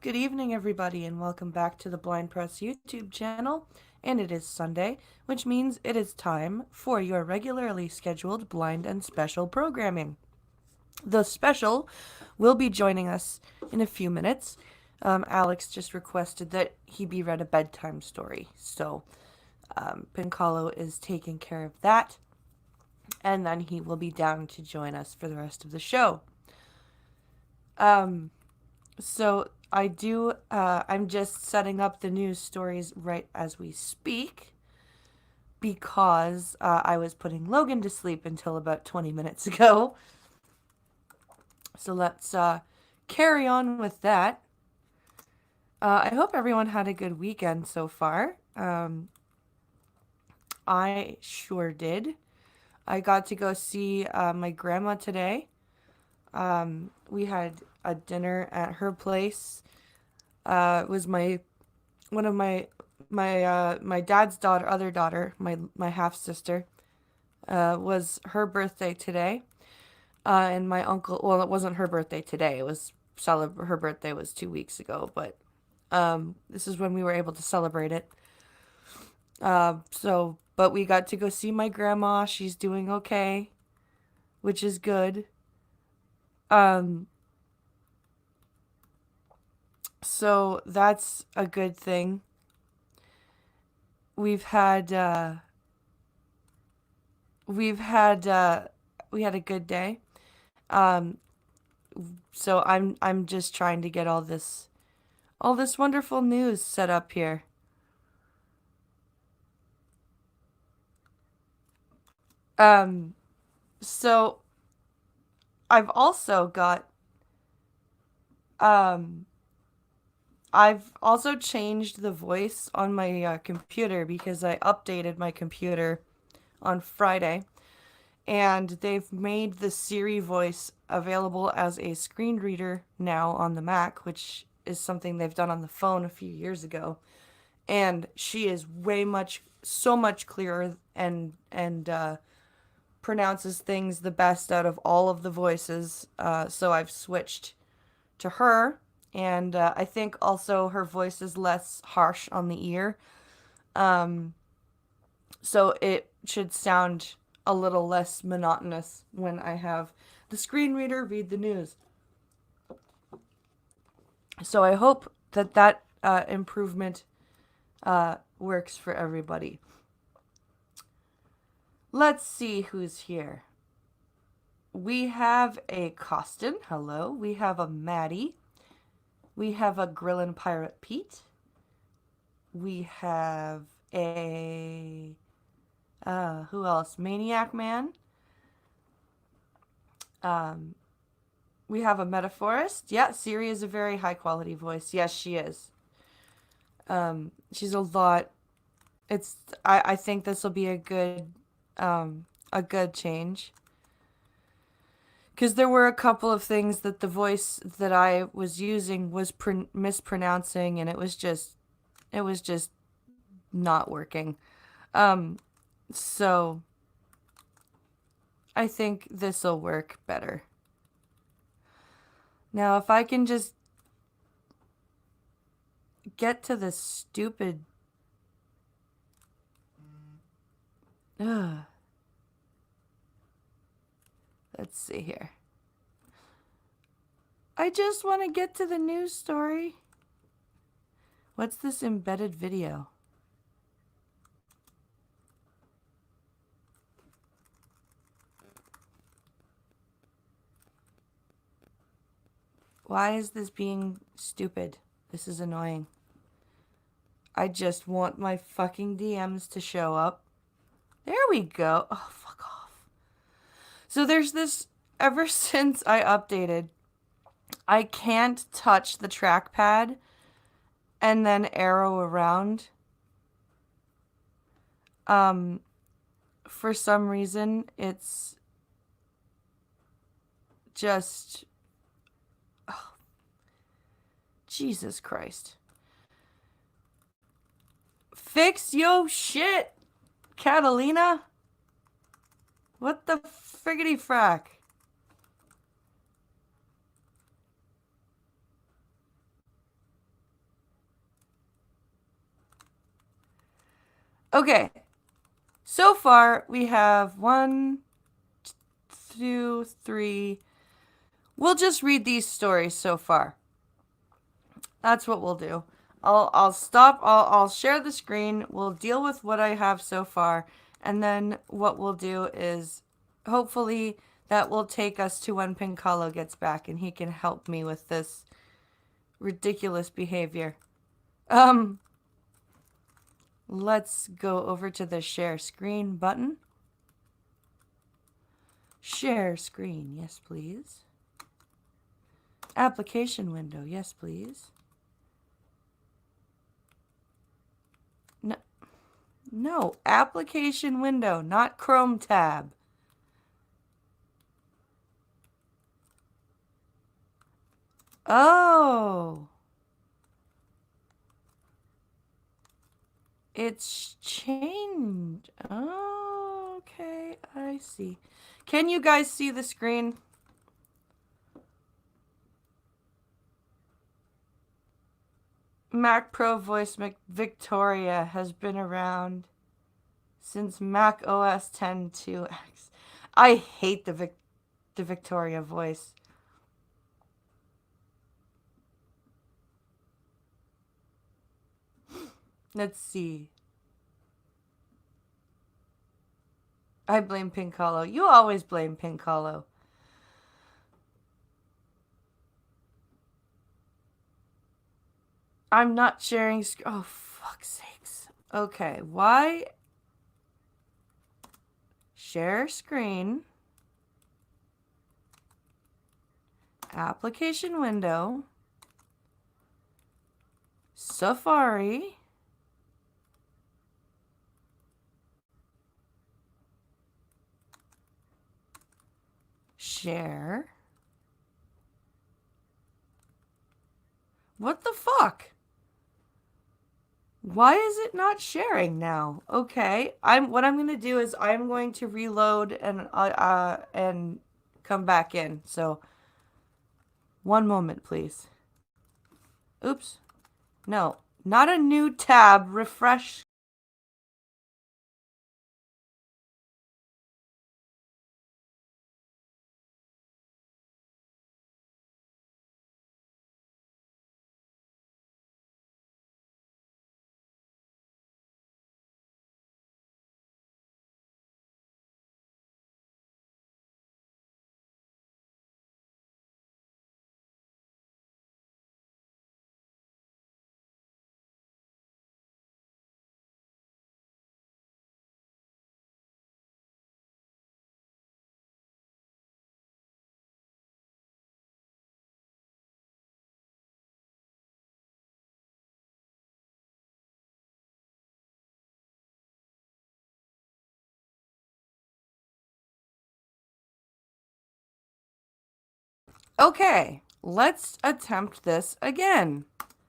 Good evening, everybody, and welcome back to the Blind Press YouTube channel. And it is Sunday, which means it is time for your regularly scheduled blind and special programming. The special will be joining us in a few minutes. Alex just requested that he be read a bedtime story, so Pincalo is taking care of that, and then he will be down to join us for the rest of the show. So I'm just setting up the news stories right as we speak because I was putting Logan to sleep until about 20 minutes ago. So let's carry on with that. I hope everyone had a good weekend so far. I sure did. I got to go see my grandma today. We had a dinner at her place. It was one of my dad's other daughter, my half sister, was her birthday today, and my uncle. Well, it wasn't her birthday today. It was her birthday was 2 weeks ago, but this is when we were able to celebrate it. But we got to go see my grandma. She's doing okay, which is good. So that's a good thing. We've had we had a good day. Um, so I'm just trying to get all this wonderful news set up here. So I've also got I've also changed the voice on my computer because I updated my computer on Friday, and they've made the Siri voice available as a screen reader now on the Mac, which is something they've done on the phone a few years ago. And she is so much clearer and pronounces things the best out of all of the voices. So I've switched to her, and I think also her voice is less harsh on the ear. So it should sound a little less monotonous when I have the screen reader read the news. So I hope that improvement works for everybody. Let's see who's here. We have a Costin. Hello. We have a Maddie. We have a Grillin' Pirate Pete. We have a who else? Maniac Man. We have a Metaphorist. Yeah, Siri is a very high quality voice. Yes, she is. She's a lot. I think this will be a good change. Because there were a couple of things that the voice that I was using was mispronouncing, and it was just not working. So I think this will work better. Now, if I can just get to this stupid... Ugh. Let's see here. I just want to get to the news story. What's this embedded video? Why is this being stupid? This is annoying. I just want my fucking DMs to show up. There we go. Oh, fuck off. So there's this, ever since I updated, I can't touch the trackpad and then arrow around. For some reason, it's just... Oh, Jesus Christ. Fix yo shit, Catalina. What the friggity frack? Okay. So far, we have 1, 2, 3. We'll just read these stories so far. That's what we'll do. I'll stop. I'll share the screen. We'll deal with what I have so far, and then what we'll do is hopefully that will take us to when Pincalo gets back and he can help me with this ridiculous behavior. Um, let's go over to the share screen button. Share screen, yes please. Application window, yes please. No, no, application window, not Chrome tab. Oh, it's changed. Oh, okay, I see. Can you guys see the screen? Mac Pro Voice Victoria has been around since Mac OS 10.2x. I hate the Victoria voice. Let's see. I blame Pincalo. You always blame Pincalo. I'm not sharing. Oh, fuck's sakes. Okay, why? Share screen. Application window. Safari. Share. What the fuck? Why is it not sharing now? Okay, what I'm gonna do is I'm going to reload and come back in. So, one moment, please. Oops. No, not a new tab. Refresh. Okay, let's attempt this again.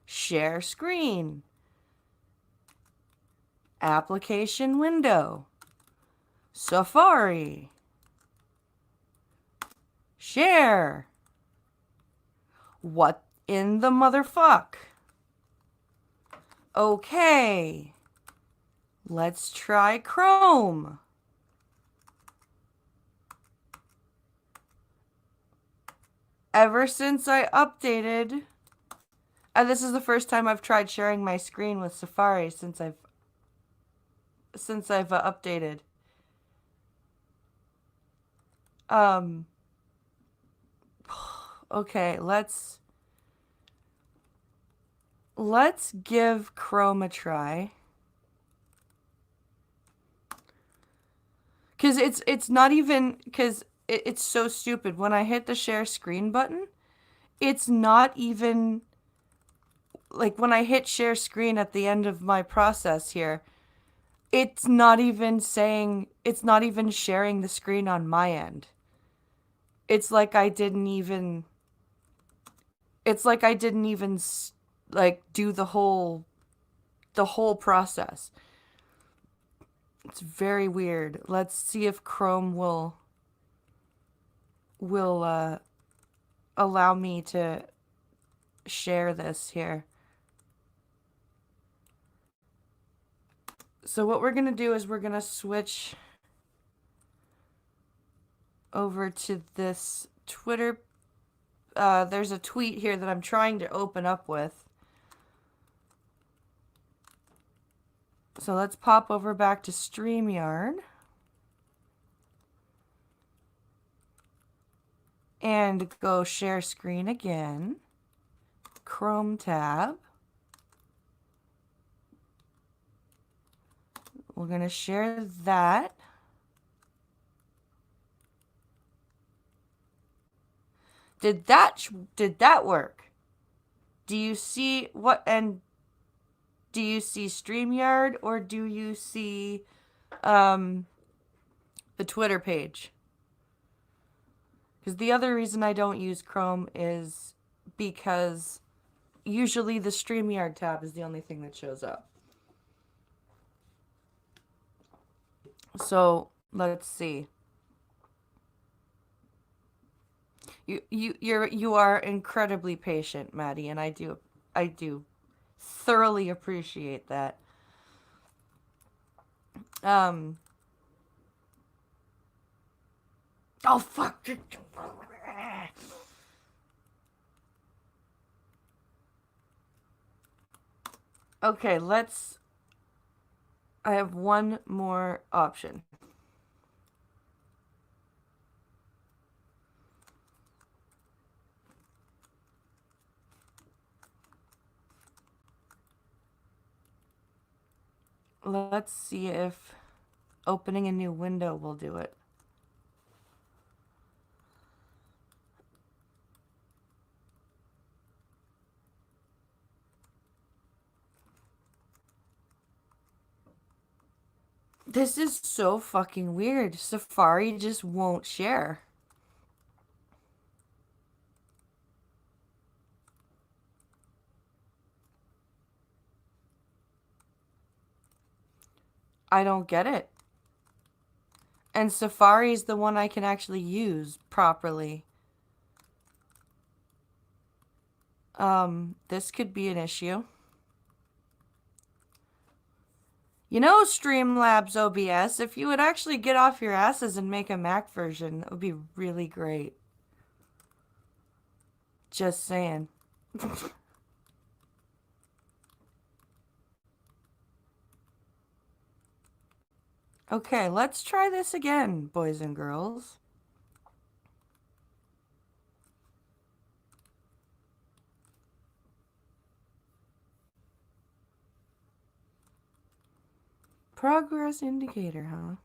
Share screen. Application window. Safari. Share. What in the motherfuck? Okay. Let's try Chrome. Ever since I updated, and this is the first time I've tried sharing my screen with Safari since I've updated. Okay, let's give Chrome a try. Cause it's not even it's so stupid. When I hit the share screen button, it's not even like when I hit share screen at the end of my process here, it's not even sharing the screen on my end. It's like I didn't even like do the whole process. It's very weird. Let's see if Chrome will allow me to share this here. So what we're going to do is we're going to switch over to this Twitter. There's a tweet here that I'm trying to open up with. So let's pop over back to StreamYard. And go share screen again. Chrome tab. We're going to share that. Did that work? Do you see what, and do you see StreamYard or do you see the Twitter page? Because the other reason I don't use Chrome is because usually the StreamYard tab is the only thing that shows up. So let's see. You are incredibly patient, Maddie, and I do thoroughly appreciate that. Oh fuck. Okay, I have one more option. Let's see if opening a new window will do it. This is so fucking weird. Safari just won't share. I don't get it. And Safari is the one I can actually use properly. This could be an issue. You know, Streamlabs OBS, if you would actually get off your asses and make a Mac version, that would be really great. Just saying. Okay, let's try this again, boys and girls. Progress indicator, huh?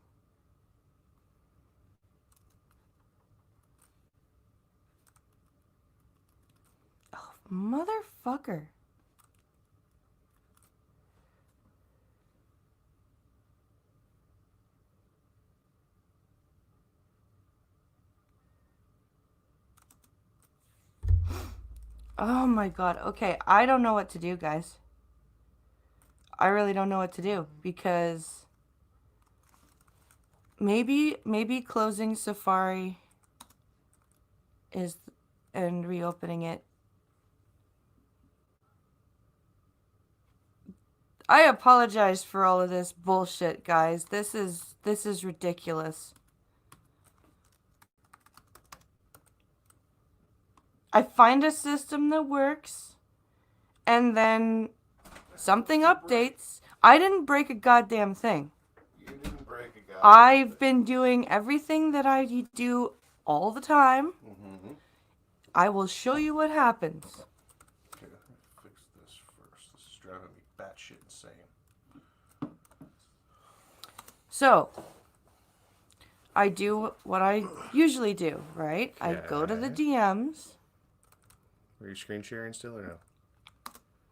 Oh, motherfucker. Oh my god. Okay, I don't know what to do, guys. I really don't know what to do because maybe closing Safari is and reopening it. I apologize for all of this bullshit, guys. This is ridiculous. I find a system that works, and then something updates. I didn't break a goddamn thing. You didn't break a goddamn I've thing. been doing everything that I do all the time. Mm-hmm. I will show you what happens. Okay, let me fix this first. This is driving me batshit insane. So, I do what I usually do, right? I go to the DMs. Are you screen sharing still or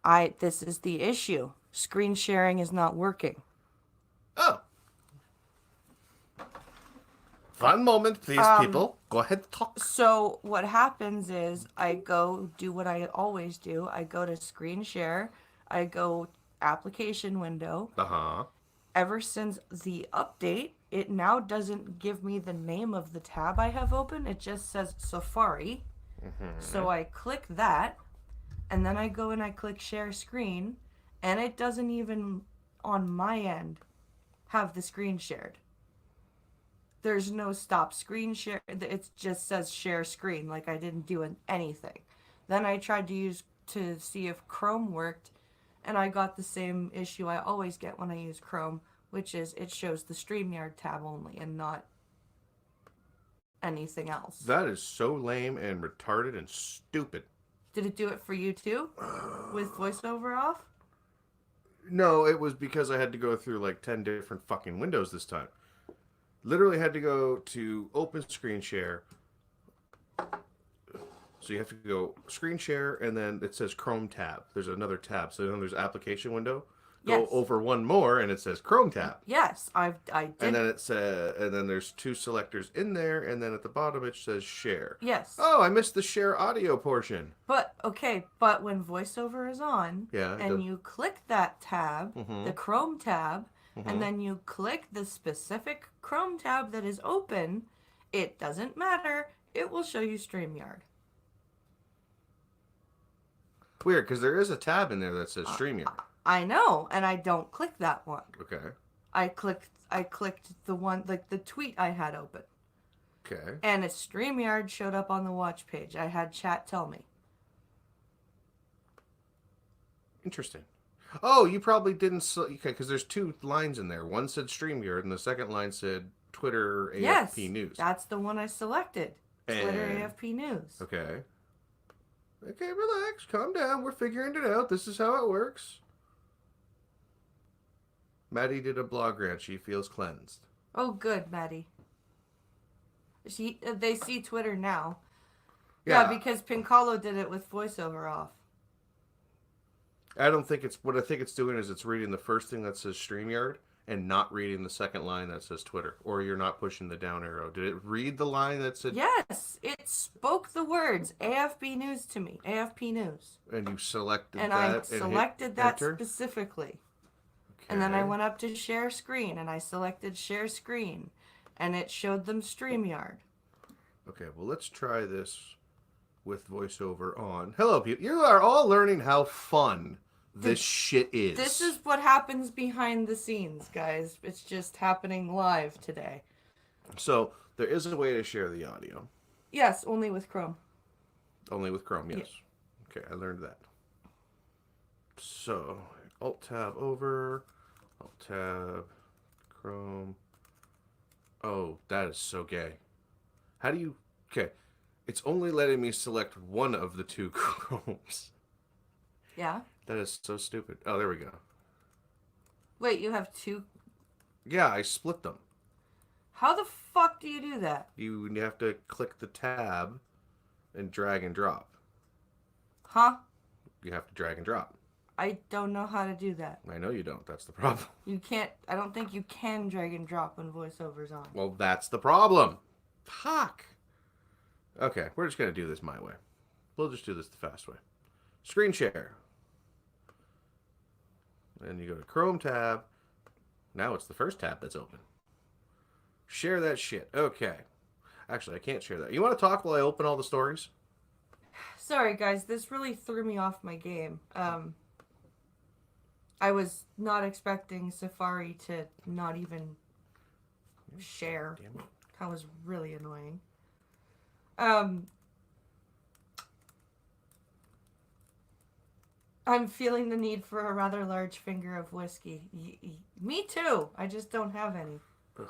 no? This is the issue. Screen sharing is not working. Oh. One moment, please, people. Go ahead, talk. So what happens is I go do what I always do. I go to screen share. I go application window. Uh-huh. Ever since the update, it now doesn't give me the name of the tab I have open. It just says Safari. Mm-hmm. So I click that, and then I go and I click share screen, and it doesn't even, on my end, have the screen shared. There's no stop screen share. It just says share screen, like I didn't do anything. Then I tried to see if Chrome worked, and I got the same issue I always get when I use Chrome, which is it shows the StreamYard tab only and not anything else. That is so lame and retarded and stupid. Did it do it for you too? With voiceover off? No, it was because I had to go through like 10 different fucking windows this time. Literally had to go to open screen share. So you have to go screen share, and then it says Chrome tab. There's another tab. So then there's application window. Go Yes. over one more, and it says Chrome tab. Yes, I did. And then it says, and then there's two selectors in there, and then at the bottom it says share. Yes. Oh, I missed the share audio portion. But when voiceover is on, Yeah, it and does. you click that tab, Mhm. the Chrome tab, Mhm. and then you click the specific Chrome tab that is open, it doesn't matter. It will show you StreamYard. Weird, because there is a tab in there that says StreamYard. I know, and I don't click that one. Okay. I clicked the one, like the tweet I had open. Okay. And a StreamYard showed up on the watch page. I had chat tell me. Interesting. Oh, you probably didn't. Okay, because there's two lines in there. One said StreamYard, and the second line said Twitter AFP Yes, News. that's the one I selected. Twitter And- AFP News. Okay. Okay, relax. Calm down. We're figuring it out. This is how it works. Maddie did a blog rant. She feels cleansed. Oh, good, Maddie. They see Twitter now. Yeah, because Pincalo did it with voiceover off. I don't think it's... What I think it's doing is it's reading the first thing that says StreamYard and not reading the second line that says Twitter. Or you're not pushing the down arrow. Did it read the line that said... Yes, it spoke the words AFP News to me. AFP News. And you selected And that I and hit selected that enter? specifically. And then I Okay. went up to share screen and I selected share screen. And it showed them StreamYard. Okay, well, let's try this with voiceover on. Hello, people. You are all learning how fun this shit is. This is what happens behind the scenes, guys. It's just happening live today. So, there is a way to share the audio. Yes, only with Chrome. Only with Chrome, yes. Okay, I learned that. So, Alt-Tab over. Alt-Tab. Chrome. Oh, that is so gay. How do you... Okay, it's only letting me select one of the two Chromes. Yeah? That is so stupid. Oh, there we go. Wait, you have two? Yeah, I split them. How the fuck do you do that? You have to click the tab and drag and drop. Huh? You have to drag and drop. I don't know how to do that. I know you don't. That's the problem. You can't, I don't think you can drag and drop when voiceover's on. Well, that's the problem. Fuck. Okay, we're just going to do this my way. We'll just do this the fast way. Screen share. And you go to Chrome tab. Now it's the first tab that's open. Share that shit. Okay. Actually, I can't share that. You want to talk while I open all the stories? Sorry, guys, this really threw me off my game. I was not expecting Safari to not even share. Damn it. That was really annoying. I'm feeling the need for a rather large finger of whiskey. Me too. I just don't have any. Ugh.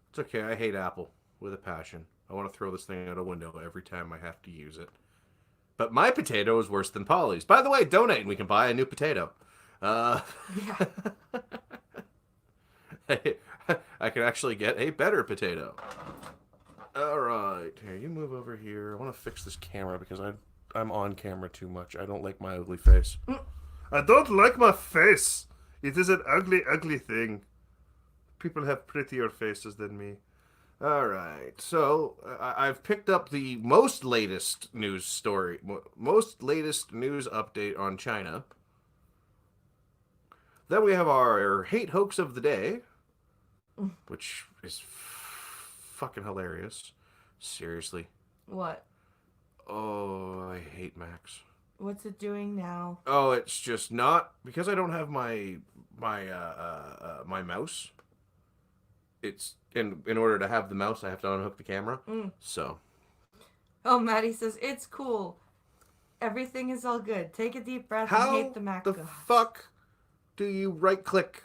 It's okay. I hate Apple with a passion. I want to throw this thing out a window every time I have to use it. But my potato is worse than Polly's. By the way, donate and we can buy a new potato. Yeah. I can actually get a better potato. All right. Here, you move over here. I want to fix this camera because I'm on camera too much. I don't like my ugly face. I don't like my face. It is an ugly, ugly thing. People have prettier faces than me. All right. So I've picked up the most latest news story, most latest news update on China. Then we have our hate hoax of the day, which is fucking hilarious. Seriously. What? Oh, I hate Max. What's it doing now? Oh, it's just not because I don't have my my mouse. It's in order to have the mouse, I have to unhook the camera. So. Oh, Maddie says it's cool. Everything is all good. Take a deep breath and How hate the Mac the gods. fuck do you right click?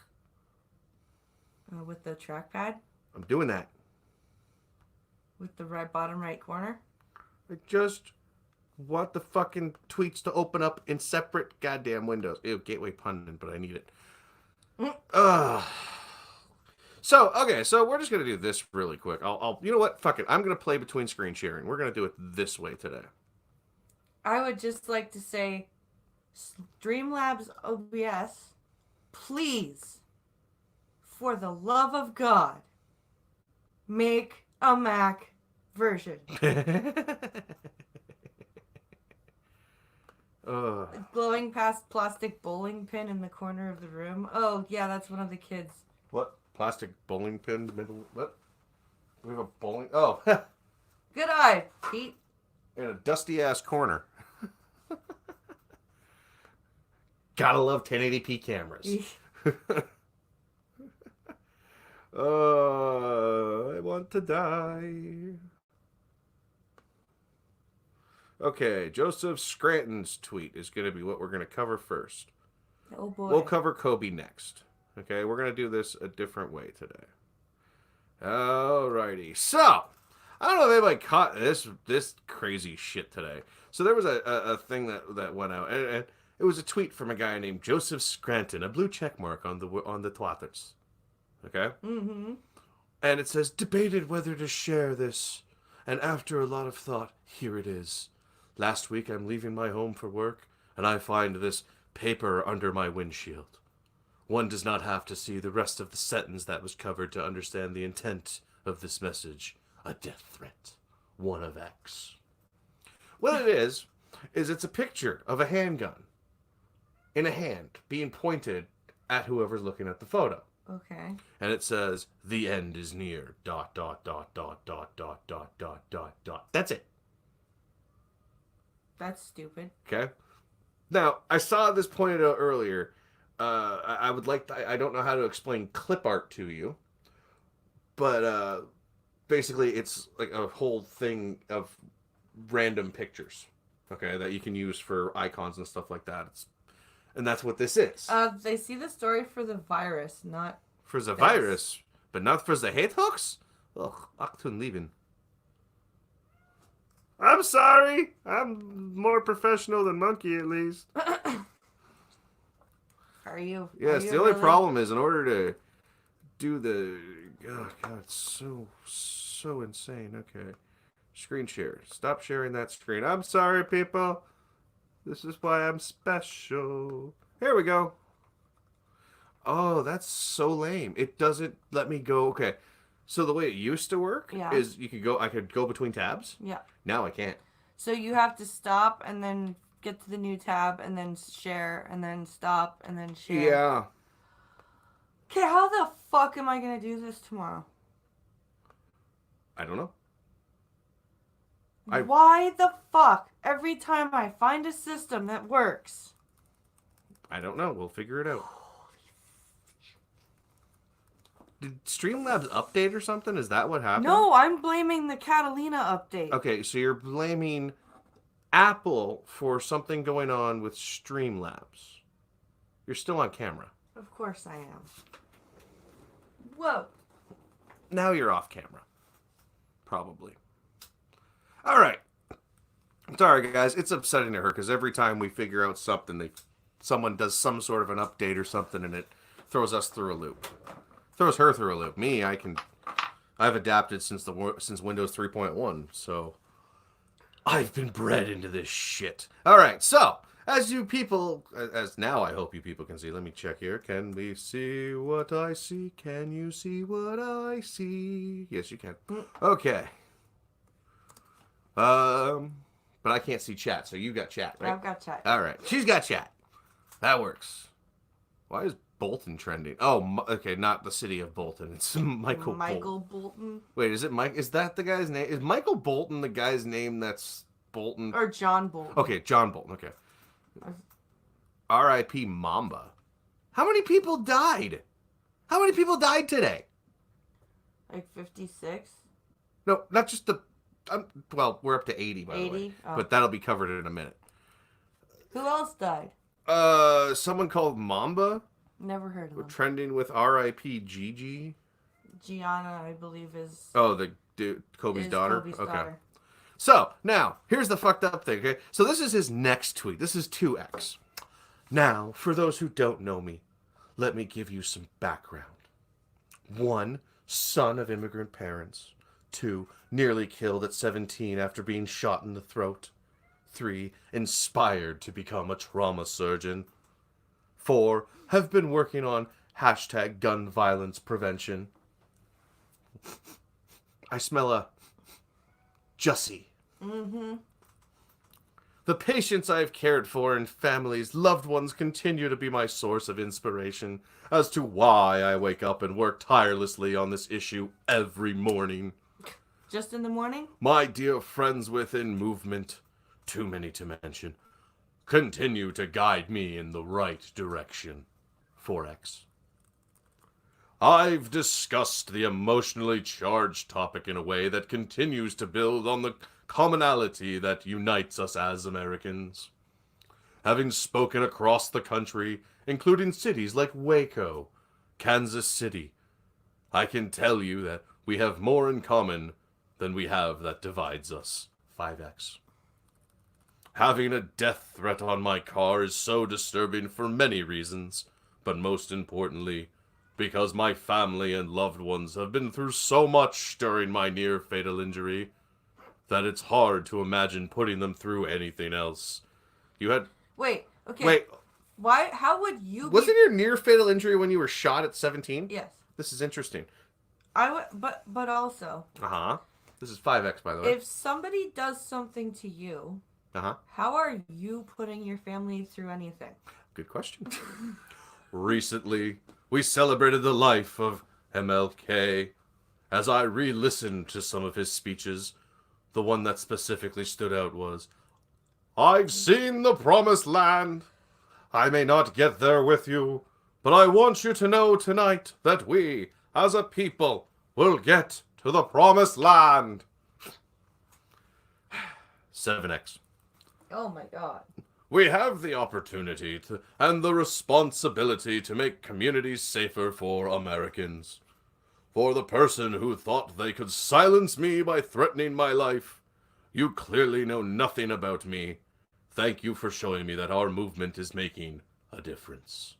With the trackpad, I'm doing that. with the right bottom right corner. I just want the fucking tweets to open up in separate goddamn windows. Ew, gateway pundit, but I need it. So, okay, so we're just gonna do this really quick. You know what? Fuck it. I'm gonna play between screen sharing. We're gonna do it this way today. I would just like to say, Streamlabs OBS, please, for the love of God, make a Mac version. Glowing past plastic bowling pin in the corner of the room. Oh, yeah, that's one of the kids. What? Plastic bowling pin in the middle? What? We have a bowling... Oh. Good eye, Pete. In a dusty-ass corner. Gotta love 1080p cameras. I want to die. Okay, Joseph Scranton's tweet is going to be what we're going to cover first. Oh boy. We'll cover Kobe next. Okay, we're going to do this a different way today. Alrighty. So, I don't know if anybody caught this crazy shit today. So there was a thing that went out, and it was a tweet from a guy named Joseph Scranton, a blue check mark on the twatters. Okay? Mm-hmm. And it says, debated whether to share this, and after a lot of thought, here it is. Last week I'm leaving my home for work, and I find this paper under my windshield. One does not have to see the rest of the sentence that was covered to understand the intent of this message. A death threat. One of X. What it is it's a picture of a handgun in a hand being pointed at whoever's looking at the photo. Okay. And it says, the end is near. ... That's it. That's stupid. Okay? Now, I saw this pointed out earlier. I would like to, I don't know how to explain clip art to you. But basically it's like a whole thing of random pictures. Okay, that you can use for icons and stuff like that. And that's what this is. They see the story for the virus, not... For the virus, but not for the hate hooks? Ugh, Achtun lieben. I'm sorry. I'm more professional than Monkey, at least. Are you? Yes, the only problem is in order to do the... Oh, God, it's so insane. Okay. Screen share. Stop sharing that screen. I'm sorry, people. This is why I'm special. Here we go. Oh, that's so lame. It doesn't let me go. Okay. So the way it used to work is I could go between tabs. Yeah. Now I can't. So you have to stop and then get to the new tab and then share and then stop and then share. Yeah. Okay, how the fuck am I going to do this tomorrow? I don't know. Why the fuck? Every time I find a system that works. I don't know. We'll figure it out. Did Streamlabs update or something? Is that what happened? No, I'm blaming the Catalina update. Okay, so you're blaming Apple for something going on with Streamlabs. You're still on camera. Of course I am. Whoa. Now you're off camera. Probably. All right. Sorry, guys. It's upsetting to her because every time we figure out something, someone does some sort of an update or something, and it throws us through a loop. Throws her through a loop. Me, I've adapted since Windows 3.1, so I've been bred into this shit. All right, so as now I hope you people can see. Let me check here. Can we see what I see? Can you see what I see? Yes, you can. Okay. But I can't see chat, so you got chat, right? I've got chat. All right, she's got chat. That works. Why is Bolton trending? Oh, okay, not the city of Bolton. It's Michael Bolton. Wait, is it Mike? Is that the guy's name? Is Michael Bolton the guy's name that's Bolton? Or John Bolton. Okay, John Bolton. Okay. R.I.P. Mamba. How many people died? How many people died today? Like 56? No, not just the. Well, we're up to 80, by the way. 80? Oh. But that'll be covered in a minute. Who else died? Someone called Mamba. Never heard of We're them. trending with R.I.P. Gigi. Gianna, I believe, is Oh, the dude, Kobe's is daughter? Kobe's Okay. daughter. So, now, here's the fucked up thing, okay? So this is his next tweet. This is 2X. Now, for those who don't know me, let me give you some background. 1, son of immigrant parents. 2, nearly killed at 17 after being shot in the throat. 3, inspired to become a trauma surgeon. 4, have been working on hashtag gun violence prevention. I smell a Jussie. Mm-hmm. The patients I have cared for and families, loved ones continue to be my source of inspiration as to why I wake up and work tirelessly on this issue every morning. Just in the morning? My dear friends within movement, too many to mention, continue to guide me in the right direction. 4X. I've discussed the emotionally charged topic in a way that continues to build on the commonality that unites us as Americans. Having spoken across the country, including cities like Waco, Kansas City, I can tell you that we have more in common than we have that divides us. 5X. Having a death threat on my car is so disturbing for many reasons, but most importantly, because my family and loved ones have been through so much during my near-fatal injury that it's hard to imagine putting them through anything else. You had... Wait, okay. Wait, Why? How would you wasn't your near-fatal injury when you were shot at 17? Yes. This is interesting. I would, but also, Uh-huh. This is 5X, by the way. if somebody does something to you, Uh-huh. how are you putting your family through anything? Good question. Recently, we celebrated the life of MLK. As I re-listened to some of his speeches, the one that specifically stood out was, I've seen the promised land. I may not get there with you, but I want you to know tonight that we, as a people, will get to the promised land. 7X. Oh my god. We have the opportunity to, and the responsibility to make communities safer for Americans. For the person who thought they could silence me by threatening my life, you clearly know nothing about me. Thank you for showing me that our movement is making a difference.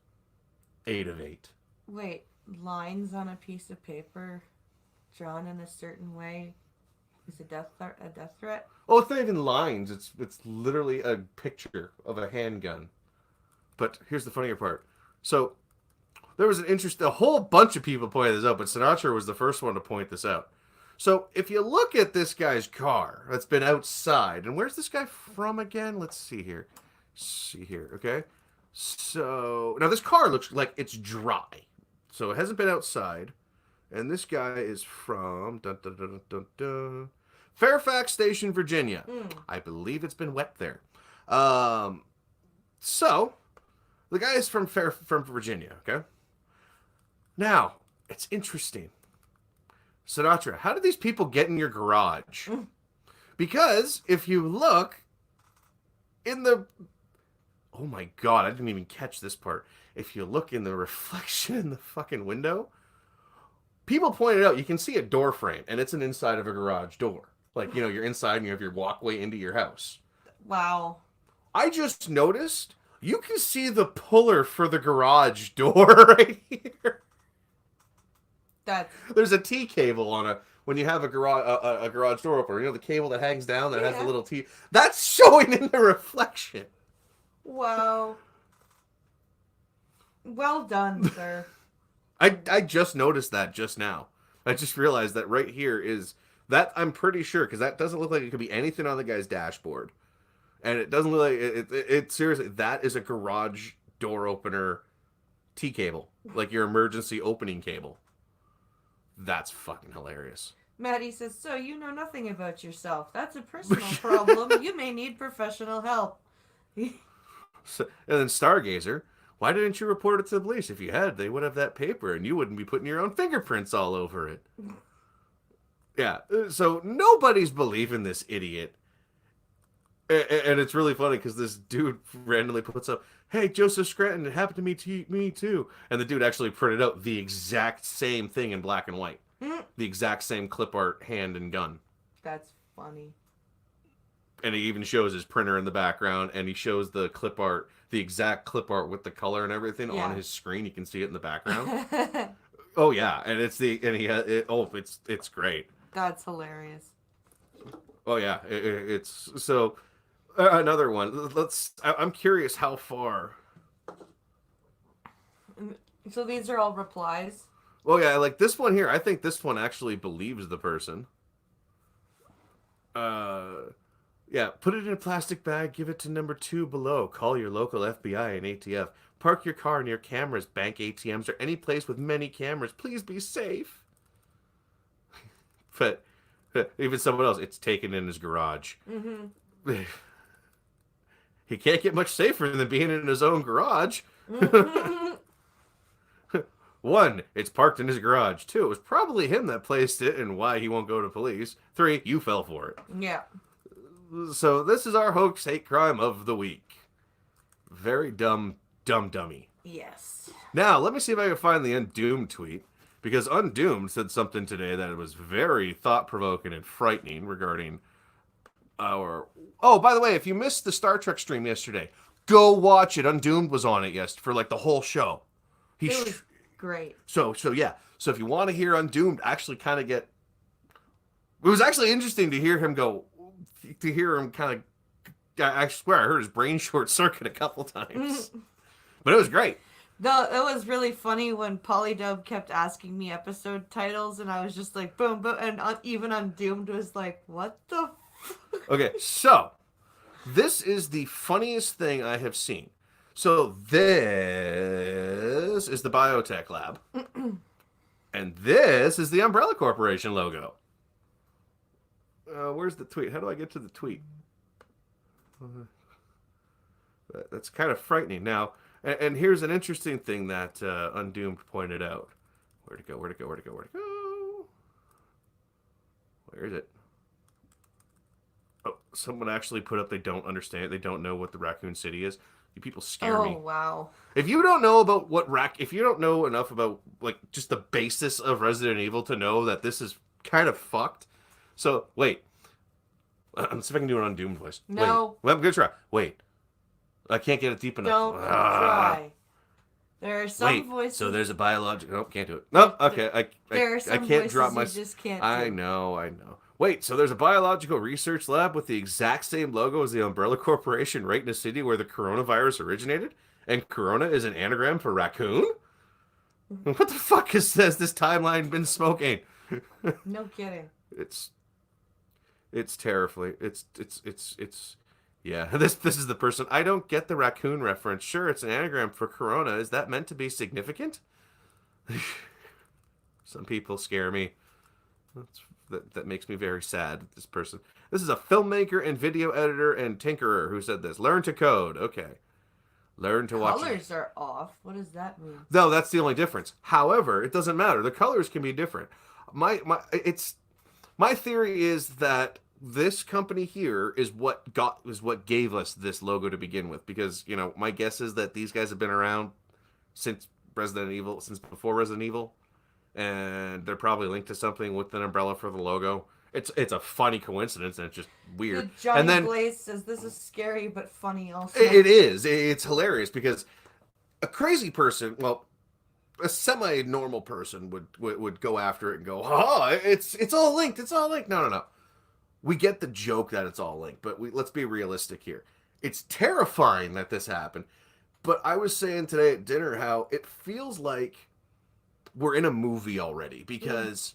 8 of 8. Wait, lines on a piece of paper drawn in a certain way is a death threat? Oh, it's not even lines. It's literally a picture of a handgun. But here's the funnier part. So there was a whole bunch of people pointed this out, but Sinatra was the first one to point this out. So if you look at this guy's car that's been outside, and where's this guy from again? Let's see here. Okay. So now this car looks like it's dry. So it hasn't been outside. And this guy is from Fairfax Station, Virginia. I believe it's been wet there. So the guy is from Virginia, okay? Now, it's interesting. Sinatra, how did these people get in your garage? Because if you look in the... Oh my god, I didn't even catch this part. If you look in the reflection in the fucking window, people pointed out you can see a door frame, and it's an inside of a garage door. Like, you know, you're inside and you have your walkway into your house. Wow. I just noticed you can see the puller for the garage door right here. There's a T cable on when you have a garage door opener. You know the cable that hangs down that has a little T. That's showing in the reflection. Wow. Well done, sir. I just noticed that just now. I just realized that right here is that, I'm pretty sure, because that doesn't look like it could be anything on the guy's dashboard. And it doesn't look like it seriously, that is a garage door opener T cable. Like your emergency opening cable. That's fucking hilarious. Maddie says, so you know nothing about yourself. That's a personal problem. You may need professional help. And then Stargazer, Why didn't you report it to the police? If you had, they would have that paper and you wouldn't be putting your own fingerprints all over it. Yeah, so nobody's believing this idiot. And it's really funny because this dude randomly puts up, "Hey, Joseph Scranton, it happened to me too." And the dude actually printed out the exact same thing in black and white. The exact same clip art hand and gun. That's funny. And he even shows his printer in the background, and he shows the clip art, the exact clip art with the color and everything on his screen. You can see it in the background. Oh yeah, and it's it's great. That's hilarious. Oh yeah, it's so. Another one. I'm curious how far. So these are all replies. Well, yeah, like this one here. I think this one actually believes the person. Yeah. Put it in a plastic bag. Give it to number 2 below. Call your local FBI and ATF. Park your car near cameras, bank ATMs, or any place with many cameras. Please be safe. But even someone else, it's taken in his garage. Mm-hmm. He can't get much safer than being in his own garage. 1, it's parked in his garage. 2, it was probably him that placed it and why he won't go to police. 3, you fell for it. Yeah. So this is our hoax hate crime of the week. Very dummy. Yes. Now, let me see if I can find the Undoomed tweet. Because Undoomed said something today that was very thought-provoking and frightening regarding our... Oh, by the way, if you missed the Star Trek stream yesterday, go watch it. Undoomed was on it for like the whole show. It was great. So yeah. So if you want to hear Undoomed, actually kind of get... It was actually interesting to hear him go... To hear him kind of... I swear, I heard his brain short circuit a couple times. But it was great. No, it was really funny when Polydub kept asking me episode titles, and I was just like, boom, boom, and even Undoomed was like, what the Okay, so this is the funniest thing I have seen. So this is the Biotech Lab. And this is the Umbrella Corporation logo. Where's the tweet? How do I get to the tweet? That's kind of frightening. Now, and here's an interesting thing that Undoomed pointed out. Where'd it go? Where is it? Oh, someone actually put up they don't understand. They don't know what the Raccoon City is. You people scare me. Oh, wow. If you don't know about if you don't know enough about like just the basis of Resident Evil to know that this is kind of fucked. So, wait. Let's see if I can do an Undoomed voice. No. Wait. Well, I'm gonna try. Wait. I can't get it deep enough. Don't try. There are some voices. So there's a biological... Nope, can't do it. Nope, okay. There are some I can't voices drop my... you just can't I do. know. Wait, so there's a biological research lab with the exact same logo as the Umbrella Corporation right in a city where the coronavirus originated? And Corona is an anagram for raccoon? What the fuck has this timeline been smoking? No kidding. It's terrifying. It's yeah. This is the person. I don't get the raccoon reference. Sure, it's an anagram for Corona. Is that meant to be significant? Some people scare me. That makes me very sad. This person. This is a filmmaker and video editor and tinkerer who said this. Learn to code. Okay. Learn to watch. Colors are off. What does that mean? No, that's the only difference. However, it doesn't matter. The colors can be different. My theory is that this company here is what gave us this logo to begin with, because my guess is that these guys have been around since before Resident Evil, and they're probably linked to something with an umbrella for the logo. It's a funny coincidence, and it's just weird. Johnny Blaze says this is scary but funny also. It is. It's hilarious because a crazy person, well, a semi-normal person would go after it and go, "Oh, it's all linked. It's all linked." No. We get the joke that it's all linked, but let's be realistic here. It's terrifying that this happened. But I was saying today at dinner how it feels like we're in a movie already, because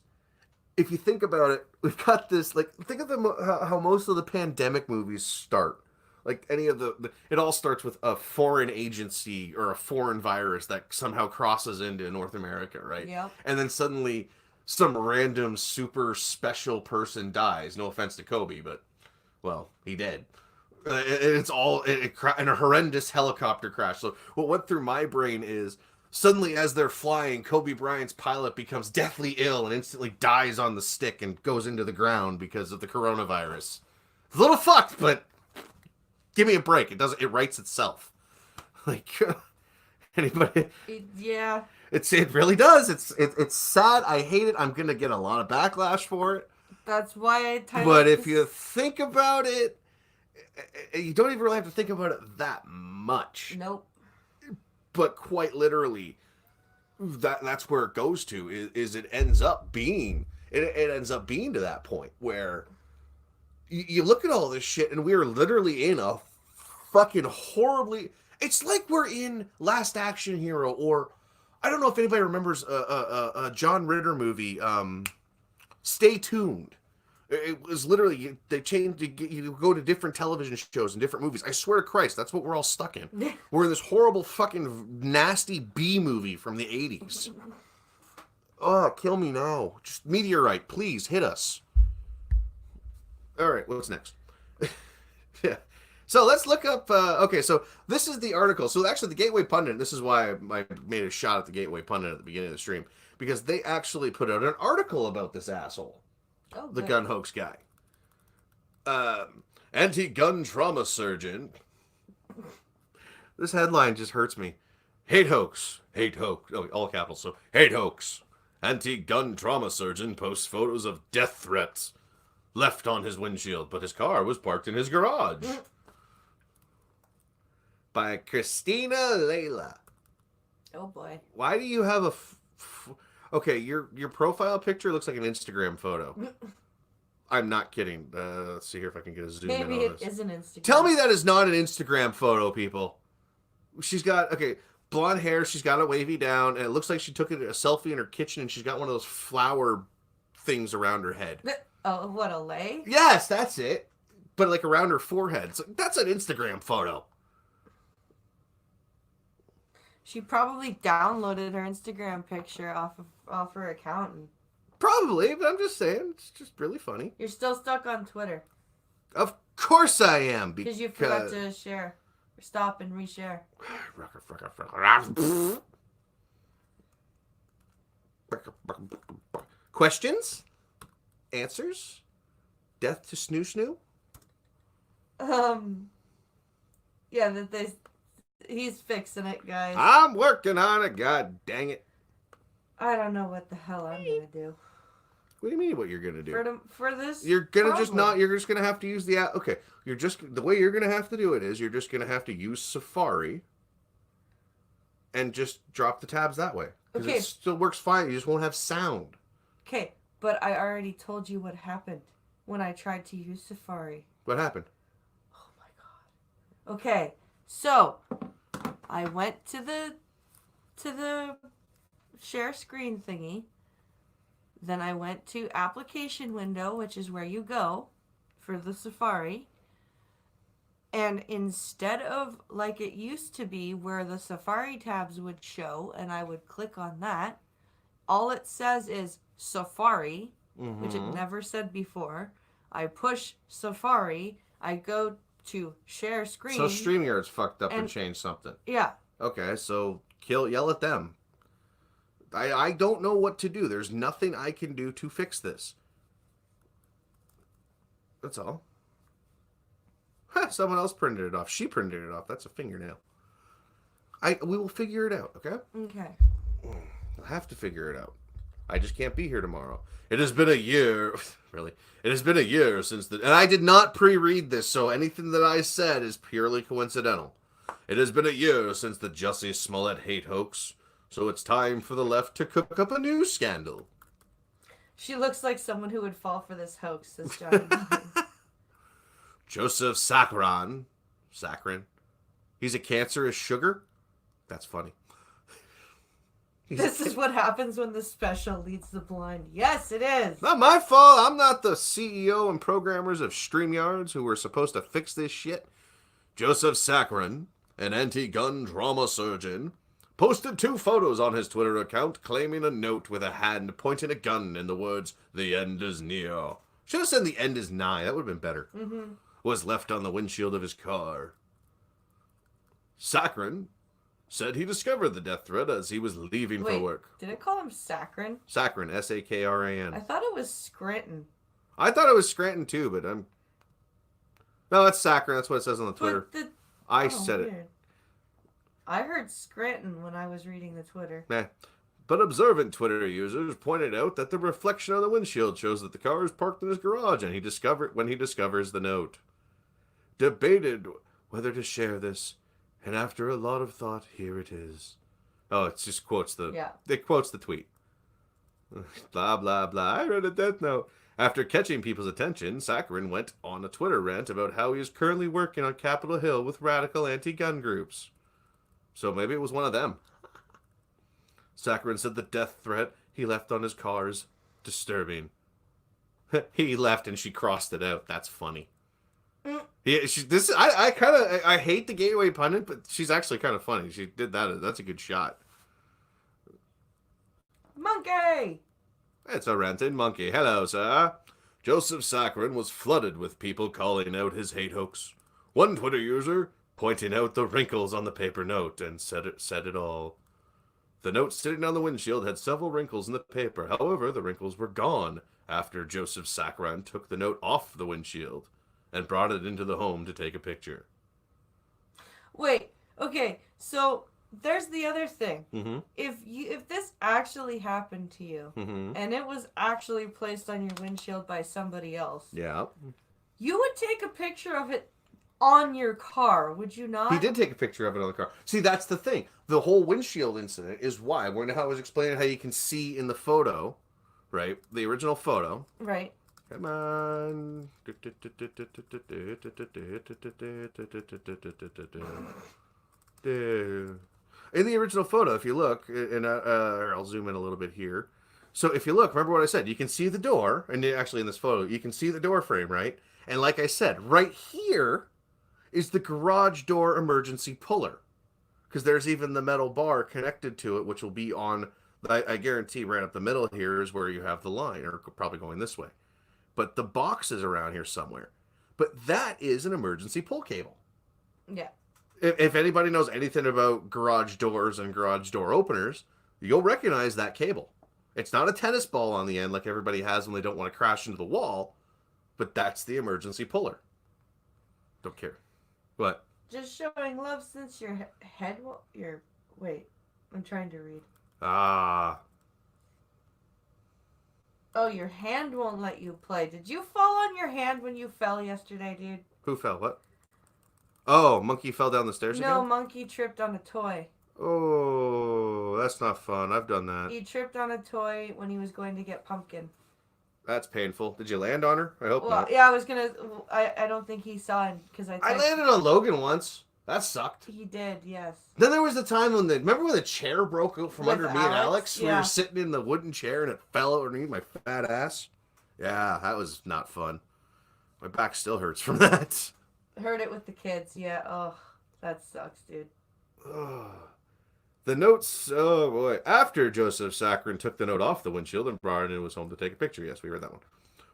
if you think about it, we've got this, like, think of how most of the pandemic movies start. Like any of it all starts with a foreign agency or a foreign virus that somehow crosses into North America, right? Yep. And then suddenly some random super special person dies. No offense to Kobe, but, well, he did. It's all in a horrendous helicopter crash. So what went through my brain is suddenly as they're flying, Kobe Bryant's pilot becomes deathly ill and instantly dies on the stick and goes into the ground because of the coronavirus. It's a little fucked, but give me a break. It writes itself. Like anybody? Yeah. It really does. It's sad. I hate it. I'm gonna get a lot of backlash for it. That's why I titled But if this- you think about it, you don't even really have to think about it that much. Nope. But quite literally, that's where it goes to. Is it ends up being it ends up being to that point where you look at all this shit, and we are literally in a fucking horribly. It's like we're in Last Action Hero, or I don't know if anybody remembers a John Ritter movie. Stay Tuned. It was literally they changed. You go to different television shows and different movies. I swear to Christ, that's what we're all stuck in. We're in this horrible fucking nasty B movie from the 80s. Oh, kill me now! Just meteorite, please hit us. All right, what's next? Yeah. So let's look up. Okay, so this is the article. So actually, the Gateway Pundit. This is why I made a shot at the Gateway Pundit at the beginning of the stream, because they actually put out an article about this asshole. Oh, The good. gun hoax guy. Anti-gun trauma surgeon. This headline just hurts me. Hate hoax. Hate hoax. Oh, all capitals. So, hate hoax. Anti-gun trauma surgeon posts photos of death threats left on his windshield, but his car was parked in his garage. By Christina Layla. Oh boy. Why do you have a... Okay, your profile picture looks like an Instagram photo. I'm not kidding. Let's see here if I can get a zoom in Maybe on it this. is an Instagram. Tell me that is not an Instagram photo, people. She's got, okay, blonde hair. She's got it wavy down, and it looks like she took a selfie in her kitchen, and she's got one of those flower things around her head. Oh, what a lay? Yes, that's it. But like around her forehead. So that's an Instagram photo. She probably downloaded her Instagram picture off her account. And Probably, but I'm just saying, it's just really funny. you're still stuck on Twitter Of course I am. because you forgot to share or stop and reshare. Questions? Answers? Death to Snoo Snoo? Yeah, he's fixing it, guys. I'm working on it, god dang it. I don't know what the hell I'm gonna do What do you mean what you're gonna do? for this. You're gonna just problem. not, you're just gonna have to use the app. Okay, the way you're gonna have to do it is you're just gonna have to use Safari and just drop the tabs that way. Because Okay. it still works fine, you just won't have sound. Okay, but I already told you what happened when I tried to use Safari. What happened? Oh my god. Okay, so I went to the share screen thingy. Then I went to application window, which is where you go for the Safari. And instead of like it used to be where the Safari tabs would show and I would click on that, all it says is Safari, which it never said before. I push Safari, I go to share screen. So StreamYard's fucked up and And- changed something. Yeah. Okay, so yell at them. I don't know what to do. There's nothing I can do to fix this. That's all. Huh, someone else printed it off. She printed it off. That's a fingernail. We will figure it out, okay? Okay. I'll have to figure it out. I just can't be here tomorrow. It has been a year. Really? It has been a year since and I did not pre-read this, so anything that I said is purely coincidental. It has been a year since the Jussie Smollett hate hoax, so it's time for the left to cook up a new scandal. She looks like someone who would fall for this hoax, says Johnny. Joseph Sakharin. He's a cancerous sugar? That's funny. This is what happens when the special leads the blind. Yes, it is. Not my fault. I'm not the CEO and programmers of StreamYards who were supposed to fix this shit. Joseph Sakharin, an anti-gun trauma surgeon, posted 2 photos on his Twitter account claiming a note with a hand pointing a gun in the words, "The end is near." Should have said "the end is nigh." That would have been better. was left on the windshield of his car. Sakharin said he discovered the death threat as he was leaving for Wait, work. did it call him Sakharin? Sakharin, I Sakran. thought it was Scranton. I thought it was Scranton too, but I'm... No, that's Sakharin. That's what it says on the Twitter. But I said it. weird. I heard Scranton when I was reading the Twitter. Meh. But observant Twitter users pointed out that the reflection on the windshield shows that the car is parked in his garage and he discovers the note. Debated whether to share this, and after a lot of thought, here it is. Oh, it just quotes it quotes the tweet. Blah, blah, blah. I read a death note. After catching people's attention, Sakharin went on a Twitter rant about how he is currently working on Capitol Hill with radical anti-gun groups. So maybe it was one of them. Sakharin said the death threat he left on his car is disturbing. He left and she crossed it out. That's funny. Yeah, I hate the gateway pundit, but she's actually kind of funny. She did that. That's a good shot. Monkey! It's a ranting monkey. Hello, sir. Joseph Sakharin was flooded with people calling out his hate hoax. One Twitter user pointing out the wrinkles on the paper note and said it all. The note sitting on the windshield had several wrinkles in the paper. However, the wrinkles were gone after Joseph Sakharin took the note off the windshield and brought it into the home to take a picture. Wait, okay, so there's the other thing. Mm-hmm. If this actually happened to you, Mm-hmm. and it was actually placed on your windshield by somebody else, Yeah. you would take a picture of it on your car, would you not? He did take a picture of it on the car. See, that's the thing. The whole windshield incident is why. When I was explaining how you can see in the photo, right? The original photo. Right. Come on. In the original photo, if you look, and I'll zoom in a little bit here. So if you look, remember what I said? You can see the door, and actually in this photo, you can see the door frame, right? And like I said, right here is the garage door emergency puller. Because there's even the metal bar connected to it, which will be on, I guarantee right up the middle here is where you have the line, or probably going this way. But the box is around here somewhere. But that is an emergency pull cable. Yeah. If anybody knows anything about garage doors and garage door openers, you'll recognize that cable. It's not a tennis ball on the end like everybody has when they don't want to crash into the wall, but that's the emergency puller. Don't care. What? Just showing love since your head wait, I'm trying to read. Ah. Oh, your hand won't let you play. Did you fall on your hand when you fell yesterday, dude? Who fell? What? Oh, monkey fell down the stairs No, again? monkey tripped on a toy. Oh, that's not fun. I've done that. He tripped on a toy when he was going to get pumpkin. That's painful. Did you land on her? I hope Well, not. yeah, I was gonna. I don't think he saw it because I landed on Logan once. That sucked. He did, yes. Then there was the time when remember when the chair broke out from With under me and Alex? We yeah. were sitting in the wooden chair and it fell underneath my fat ass. Yeah, that was not fun. My back still hurts from that. Heard it with the kids. Yeah. Oh, that sucks, dude. The notes, oh boy. After Joseph Sakharin took the note off the windshield and brought it into his home to take a picture. Yes, we read that one.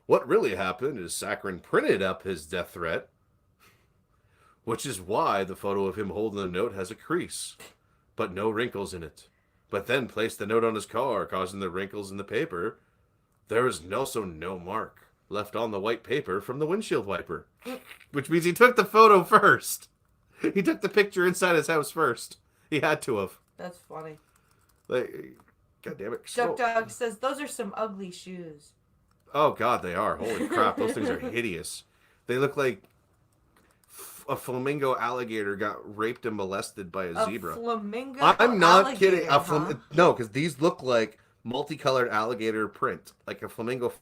What really happened is Sakharin printed up his death threat, which is why the photo of him holding the note has a crease, but no wrinkles in it. But then placed the note on his car, causing the wrinkles in the paper. There is also no mark left on the white paper from the windshield wiper, which means he took the photo first. He took the picture inside his house first. He had to have. That's funny. Like, God damn it. Duck Dog says those are some ugly shoes. Oh, God, they are. Holy crap. Those things are hideous. They look like a flamingo alligator got raped and molested by a zebra. Flamingo I'm not alligator, kidding. huh? No, because these look like multicolored alligator print. Like a flamingo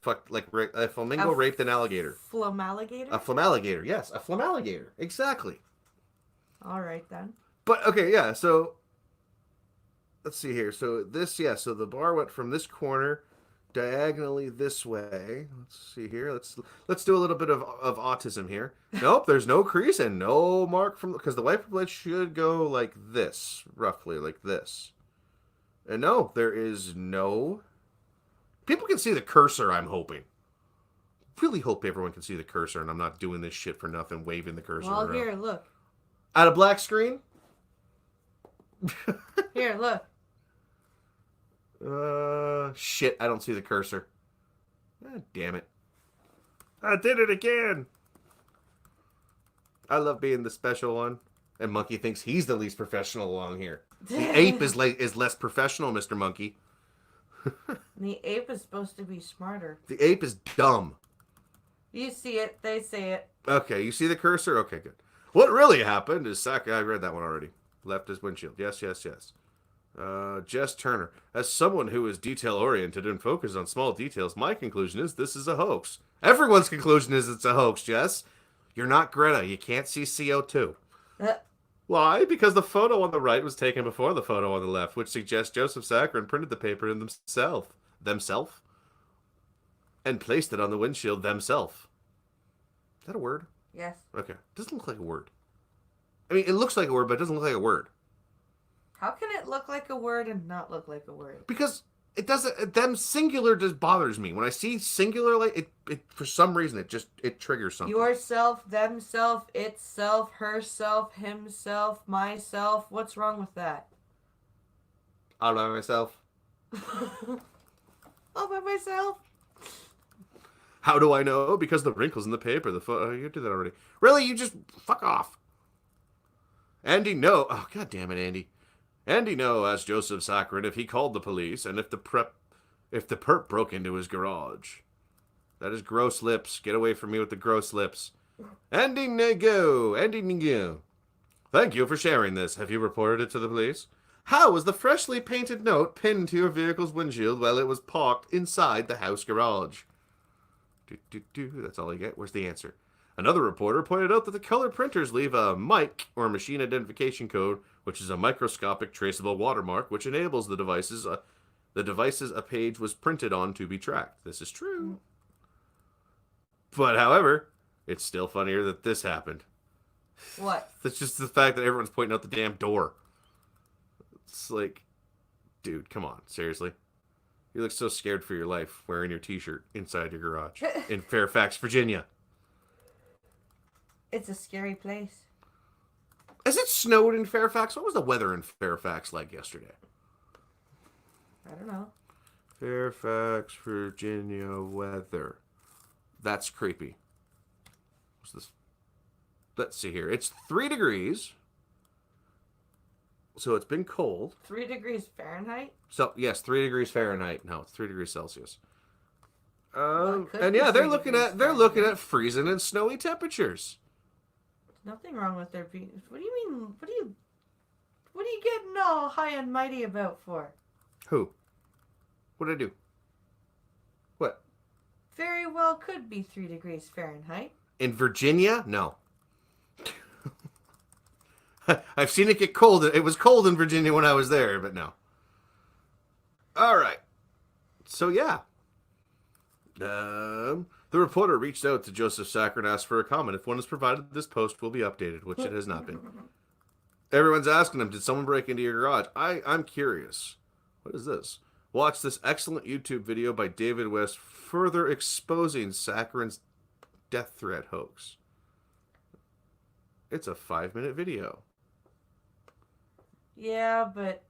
a flamingo raped an alligator. Flamalligator? A flamalligator. Yes, a flamalligator. Exactly. All right, then. But, okay, yeah, so let's see here. So so the bar went from this corner diagonally this way. Let's see here. Let's do a little bit of autism here. Nope, there's no crease and no mark from because the wiper blade should go like this, roughly like this. And no, there is no. People can see the cursor. I'm hoping really hope everyone can see the cursor and I'm not doing this shit for nothing, waving the cursor Well, around. here, look. At a black screen? Here, look. Shit, I don't see the cursor. Ah, damn it. I did it again. I love being the special one. And Monkey thinks he's the least professional along here. The ape is less professional, Mr. Monkey. The ape is supposed to be smarter. The ape is dumb. You see it, they say it. Okay, you see the cursor? Okay, good. What really happened is I read that one already. Left his windshield. Yes. Jess Turner. As someone who is detail-oriented and focused on small details, my conclusion is this is a hoax. Everyone's conclusion is it's a hoax, Jess. You're not Greta. You can't see CO2. Why? Because the photo on the right was taken before the photo on the left, which suggests Joseph Saccharin printed the paper in themself, and placed it on the windshield themselves. Is that a word? Yes. Okay. It doesn't look like a word. I mean, it looks like a word, but it doesn't look like a word. How can it look like a word and not look like a word? Because it doesn't. Them singular just bothers me. When I see singular, like it for some reason it triggers something. Yourself, themself, itself, herself, himself, myself. What's wrong with that? All by myself. All by myself. How do I know? Because the wrinkles in the paper. The photo. You did that already. Really? You just fuck off. Andy, no. Oh, god damn it, Andy. Andy, no, asked Joseph Saccharin if he called the police and if the perp broke into his garage. That is gross lips. Get away from me with the gross lips. Andy Nego. Thank you for sharing this. Have you reported it to the police? How was the freshly painted note pinned to your vehicle's windshield while it was parked inside the house garage? That's all I get. Where's the answer? Another reporter pointed out that the color printers leave a MIC, or machine identification code, which is a microscopic traceable watermark, which enables the devices a page was printed on to be tracked. This is true. But, however, it's still funnier that this happened. What? That's just the fact that everyone's pointing out the damn door. It's like, dude, come on, seriously. You look so scared for your life wearing your t-shirt inside your garage in Fairfax, Virginia. It's a scary place. Has it snowed in Fairfax? What was the weather in Fairfax like yesterday? I don't know. Fairfax, Virginia weather. That's creepy. What's this? Let's see here. It's 3 degrees. So it's been cold. 3 degrees Fahrenheit? So, yes, 3 degrees Fahrenheit. No, it's 3 degrees Celsius. Well, and yeah, they're looking at freezing and snowy temperatures. Nothing wrong with their being. What do you mean? What are you getting all high and mighty about for? Who? What did I do? What? Very well could be 3 degrees Fahrenheit. In Virginia? No. I've seen it get cold. It was cold in Virginia when I was there, but no. All right. So, yeah. The reporter reached out to Joseph Saccharin and asked for a comment. If one is provided, this post will be updated, which it has not been. Everyone's asking him, did someone break into your garage? I'm curious. What is this? Watch this excellent YouTube video by David West further exposing Saccharin's death threat hoax. It's a 5-minute video. Yeah, but...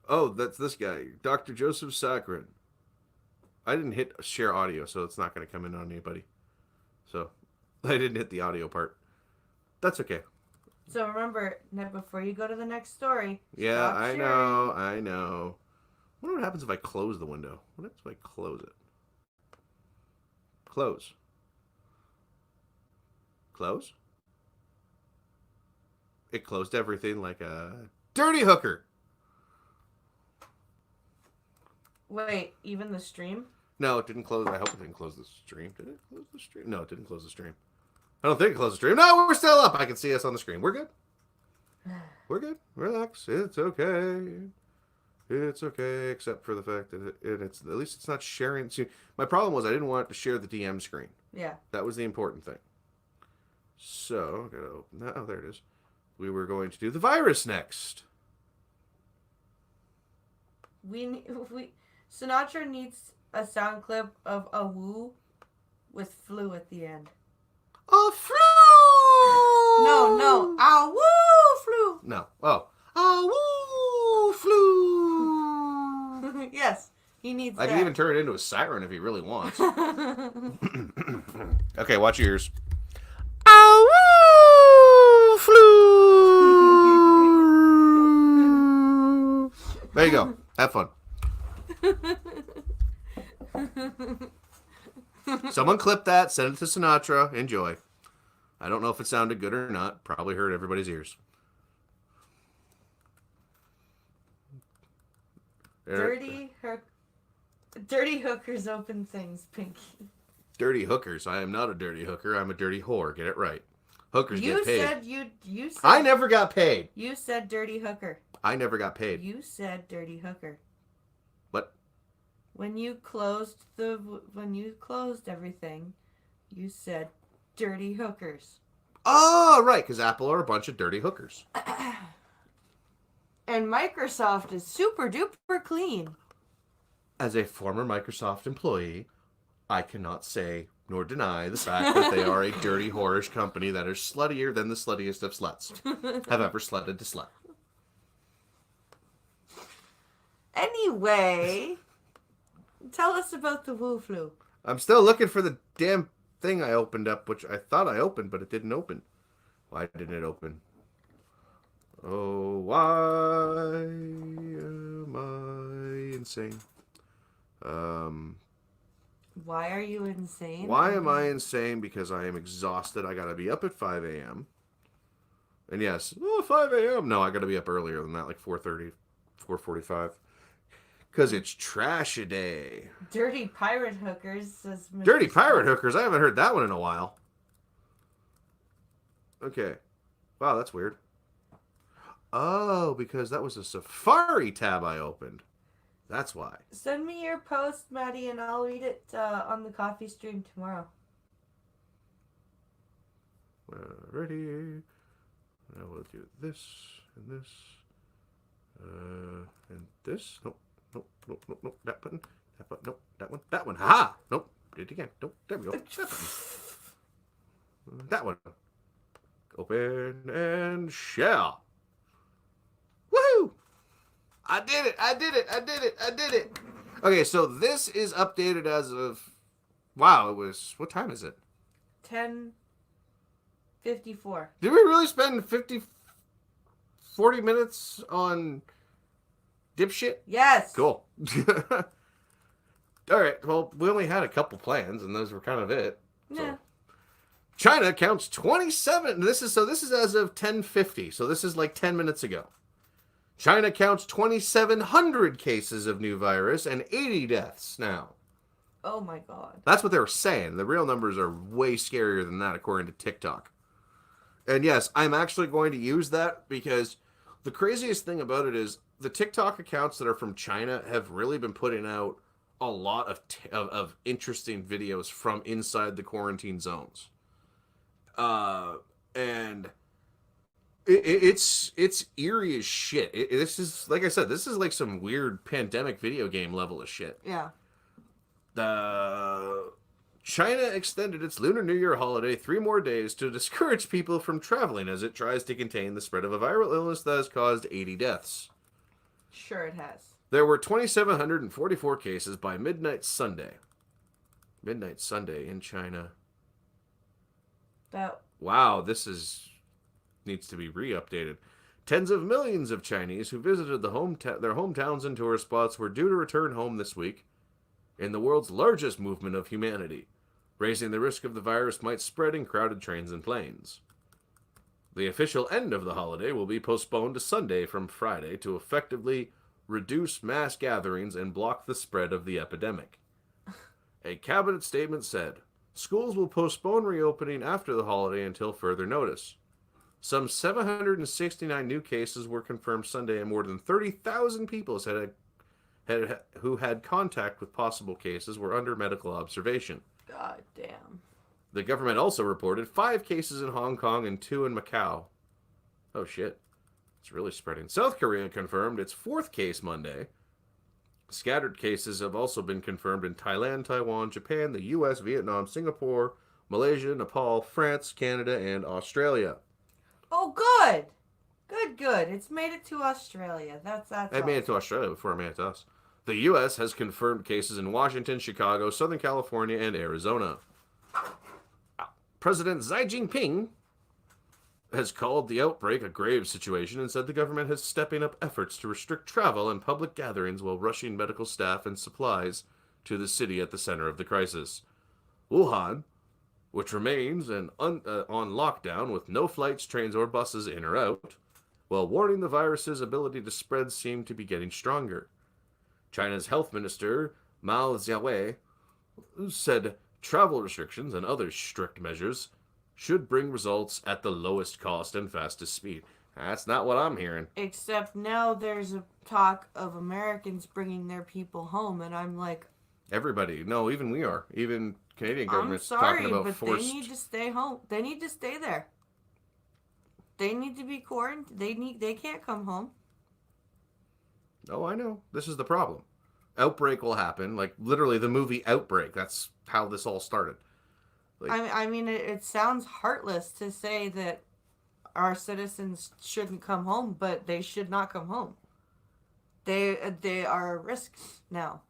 Oh, that's this guy. Dr. Joseph Saccharin. I didn't hit share audio, so it's not going to come in on anybody. So, I didn't hit the audio part. That's okay. So remember, before you go to the next story... Yeah, I know. I wonder what happens if I close the window. What happens if I close it? Close. Close? It closed everything like a dirty hooker. Wait, even the stream? No, it didn't close. I hope it didn't close the stream. Did it close the stream? No, it didn't close the stream. I don't think it closed the stream. No, we're still up. I can see us on the screen. We're good. We're good. Relax. It's okay. It's okay, except for the fact that it's at least it's not sharing. See, my problem was I didn't want it to share the DM screen. Yeah. That was the important thing. So, I gotta open that. Oh, there it is. We were going to do the virus next. Sinatra needs a sound clip of a woo with flu at the end. A flu! No. Ah, woo, flu. No. Oh. A woo flu! Yes, he needs I that. can even turn it into a siren if he really wants. Okay, watch your ears. A woo flu! There you go. Have fun. Someone clip that, send it to Sinatra, enjoy. I don't know if it sounded good or not. Probably hurt everybody's ears. Dirty hookers open things, Pinky. Dirty hookers. I am not a dirty hooker. I'm a dirty whore. Get it right. Hookers You get paid. said you said I never got paid. You said dirty hooker. I never got paid. You said dirty hooker. What? When you closed everything, you said dirty hookers. Oh, right, because Apple are a bunch of dirty hookers. And Microsoft is super duper clean. As a former Microsoft employee, I cannot say nor deny the fact that they are a dirty, whorish company that is sluttier than the sluttiest of sluts have ever slutted to slut. Anyway, tell us about the Woo Flu. I'm still looking for the damn thing I opened up, which I thought I opened, but it didn't open. Why didn't it open? Oh, why am I insane? Why are you insane? Why am I insane? Because I am exhausted. I gotta be up at 5 a.m. And yes, 5 a.m. No, I gotta be up earlier than that, like 4:30, 4:45. Because it's trash a day. Dirty pirate hookers, says Mr. Dirty pirate Scott. hookers. I haven't heard that one in a while. Okay. Wow, that's weird. Oh, because that was a Safari tab I opened. That's why. Send me your post, Maddie, and I'll read it on the coffee stream tomorrow. Ready. Now we'll do this and this. And this. Nope. Nope. That button. That button. Nope. That one. That one. Haha. Nope. Did it again. Nope. There we go. That button. That one. Open and share. Woohoo! I did it. Okay, so this is updated as of... Wow, it was... What time is it? 10:54. Did we really spend 40 minutes on dipshit? Yes. Cool. Alright, well, we only had a couple plans, and those were kind of it. Yeah. So. China counts 27... This is as of 10:50, so this is like 10 minutes ago. China counts 2,700 cases of new virus and 80 deaths now. Oh my god. That's what they were saying. The real numbers are way scarier than that, according to TikTok. And yes, I'm actually going to use that because the craziest thing about it is the TikTok accounts that are from China have really been putting out a lot of interesting videos from inside the quarantine zones. And it's eerie as shit. This is, like I said, this is like some weird pandemic video game level of shit. Yeah. China extended its Lunar New Year holiday 3 more days to discourage people from traveling as it tries to contain the spread of a viral illness that has caused 80 deaths. Sure it has. There were 2,744 cases by midnight Sunday. Midnight Sunday in China. Wow, this needs to be re-updated. Tens of millions of Chinese who visited their hometowns and tourist spots were due to return home this week in the world's largest movement of humanity, raising the risk of the virus might spread in crowded trains and planes. The official end of the holiday will be postponed to Sunday from Friday to effectively reduce mass gatherings and block the spread of the epidemic. A cabinet statement said, schools will postpone reopening after the holiday until further notice. Some 769 new cases were confirmed Sunday, and more than 30,000 people who had contact with possible cases were under medical observation. God damn. The government also reported 5 cases in Hong Kong and 2 in Macau. Oh shit. It's really spreading. South Korea confirmed its 4th case Monday. Scattered cases have also been confirmed in Thailand, Taiwan, Japan, the US, Vietnam, Singapore, Malaysia, Nepal, France, Canada, and Australia. Oh, good. Good. It's made it to Australia. That's I made it to awesome. Australia before I made it to us. The US has confirmed cases in Washington, Chicago, Southern California, and Arizona. President Xi Jinping has called the outbreak a grave situation and said the government has stepping up efforts to restrict travel and public gatherings while rushing medical staff and supplies to the city at the center of the crisis. Wuhan, which remains on lockdown with no flights, trains, or buses in or out, while warning the virus's ability to spread seemed to be getting stronger. China's health minister, Mao Zedong, said travel restrictions and other strict measures should bring results at the lowest cost and fastest speed. That's not what I'm hearing. Except now there's a talk of Americans bringing their people home, and I'm like, Everybody, no, even we are. Even Canadian I'm government's sorry, talking about but forced. they need to stay home. They need to stay there. They need to be quarantined. They can't come home. Oh, I know. This is the problem. Outbreak will happen. Like, literally, the movie Outbreak. That's how this all started. Like, I mean, it sounds heartless to say that our citizens shouldn't come home, but they should not come home. They are a risk now.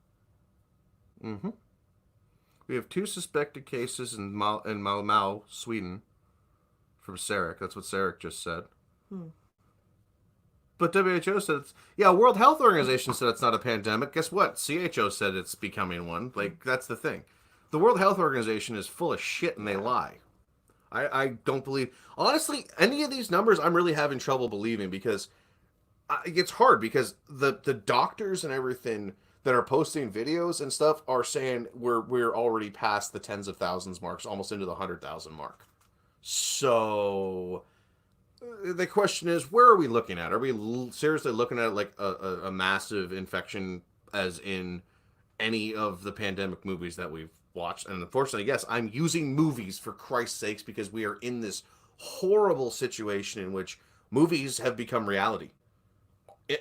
mm-hmm. We have 2 suspected cases in Malmö, Sweden, from Sarek. That's what Sarek just said. But WHO said World Health Organization said it's not a pandemic. Guess what? CHO said it's becoming one. Like, that's the thing. The World Health Organization is full of shit and they lie. I don't believe... Honestly, any of these numbers I'm really having trouble believing because it's hard because the doctors and everything that are posting videos and stuff are saying we're already past the tens of thousands marks, almost into the 100,000 mark. So the question is, where are we looking at? Are we seriously looking at like a massive infection as in any of the pandemic movies that we've watched? And unfortunately, yes, I'm using movies for Christ's sakes because we are in this horrible situation in which movies have become reality.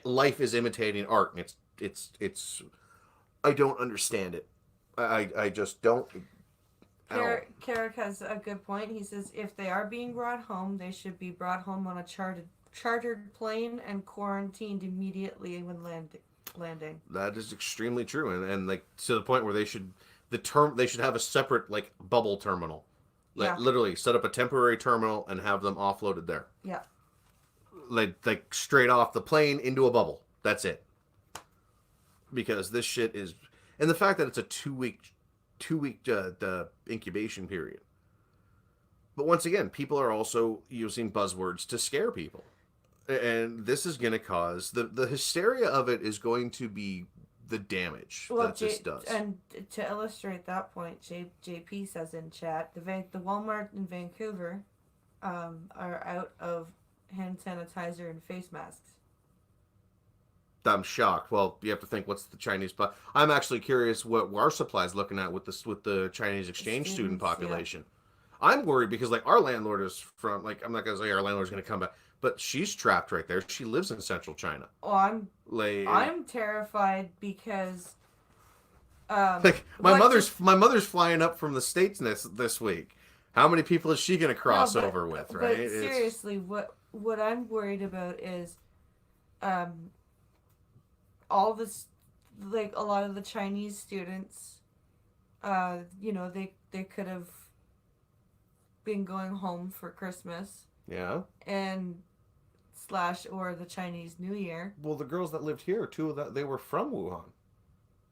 Life is imitating art, and it's I don't understand it. I just don't. Carrick has a good point. He says if they are being brought home, they should be brought home on a chartered plane and quarantined immediately when landing. That is extremely true, and like to the point where they should have a separate like bubble terminal, like literally set up a temporary terminal and have them offloaded there. Yeah. Like straight off the plane into a bubble. That's it. Because this shit is, and the fact that it's a 2-week the incubation period. But once again, people are also using buzzwords to scare people. And this is going to cause the hysteria of it is going to be the damage that this does. And to illustrate that point, JP says in chat, the Walmart in Vancouver are out of hand sanitizer and face masks. I'm shocked. Well, you have to think, what's the Chinese? But I'm actually curious what our supply is looking at with the Chinese exchange student population. Yeah. I'm worried because like our landlord is from like I'm not gonna say our landlord's gonna come back, but she's trapped right there. She lives in central China. Oh, I'm terrified because like my mother's flying up from the States this week. How many people is she gonna cross over with? Right? But seriously, what I'm worried about is all this, like a lot of the Chinese students, they could have been going home for Christmas. Yeah. And or the Chinese New Year. Well, the girls that lived here too, they were from Wuhan.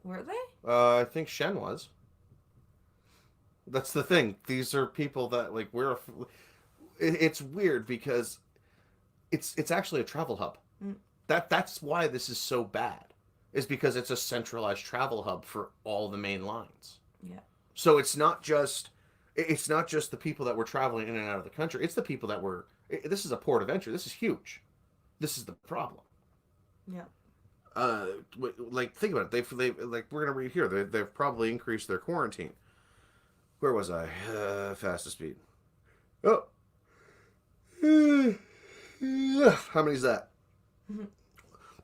Were they? I think Shen was. That's the thing. These are people that like it's weird because it's actually a travel hub. That's why this is so bad, is because it's a centralized travel hub for all the main lines. Yeah. So it's not just the people that were traveling in and out of the country. It's the people that were. This is a port of entry. This is huge. This is the problem. Yeah. Like think about it. They like we're gonna read here. They've probably increased their quarantine. Where was I? Fastest speed. Oh. How many is that?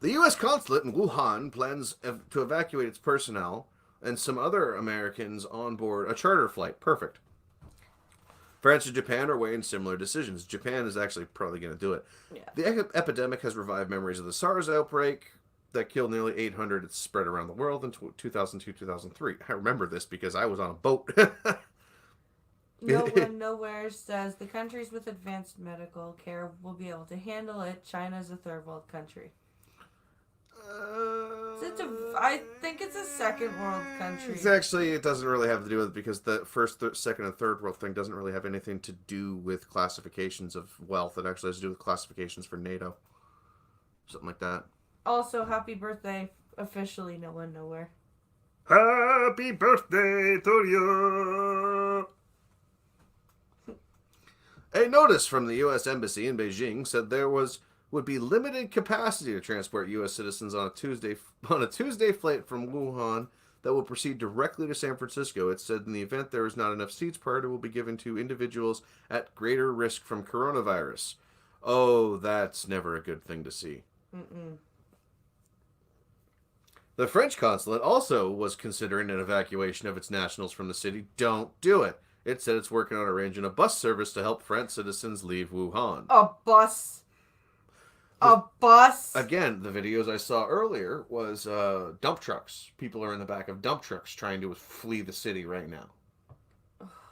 The U.S. consulate in Wuhan plans to evacuate its personnel and some other Americans on board a charter flight. Perfect. France and Japan are weighing similar decisions. Japan is actually probably going to do it. Yeah. The epidemic has revived memories of the SARS outbreak that killed nearly 800. It's spread around the world in 2002-2003. I remember this because I was on a boat. No One Nowhere says the countries with advanced medical care will be able to handle it. China is a third world country. I think it's a second world country. It's actually, it doesn't really have to do with it because the first, second, and third world thing doesn't really have anything to do with classifications of wealth. It actually has to do with classifications for NATO. Something like that. Also, happy birthday, officially No One Nowhere. Happy birthday to you! A notice from the U.S. Embassy in Beijing said there would be limited capacity to transport U.S. citizens on a Tuesday flight from Wuhan that will proceed directly to San Francisco. It said in the event there is not enough seats, priority will be given to individuals at greater risk from coronavirus. Oh, that's never a good thing to see. Mm-mm. The French consulate also was considering an evacuation of its nationals from the city. Don't do it. It said it's working on arranging a bus service to help French citizens leave Wuhan. A bus. A bus. Again, the videos I saw earlier was dump trucks. People are in the back of dump trucks trying to flee the city right now.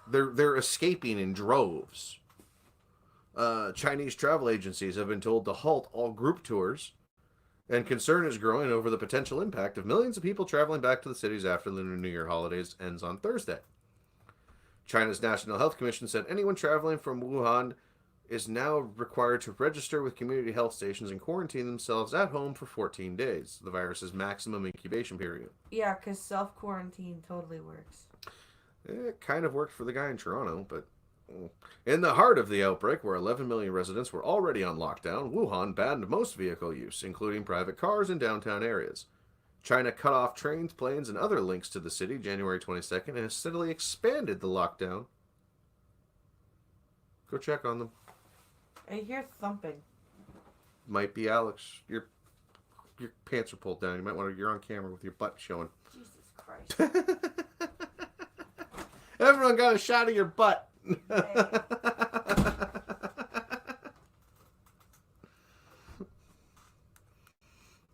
They're escaping in droves. Chinese travel agencies have been told to halt all group tours, and concern is growing over the potential impact of millions of people traveling back to the cities after the Lunar New Year holidays ends on Thursday. China's National Health Commission said anyone traveling from Wuhan is now required to register with community health stations and quarantine themselves at home for 14 days, the virus's maximum incubation period. Yeah, because self-quarantine totally works. It kind of worked for the guy in Toronto, but in the heart of the outbreak, where 11 million residents were already on lockdown, Wuhan banned most vehicle use, including private cars in downtown areas. China cut off trains, planes, and other links to the city January 22nd and has steadily expanded the lockdown. Go check on them. I hear thumping. Might be Alex. Your pants are pulled down. You might want to. You're on camera with your butt showing. Jesus Christ. Everyone got a shot of your butt. Hey.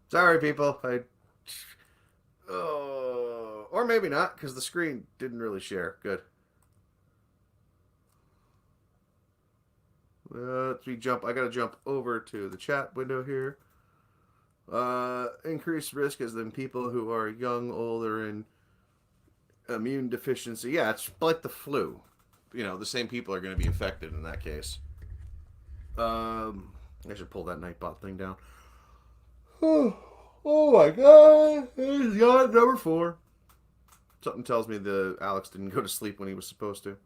Sorry, people. Or maybe not, because the screen didn't really share. Good. Let's jump. I gotta jump over to the chat window here. Increased risk is in people who are young, older, and immune deficiency. Yeah, it's like the flu. You know, the same people are going to be infected in that case. I should pull that Nightbot thing down. Oh my god. He's yacht number 4. Something tells me the Alex didn't go to sleep when he was supposed to.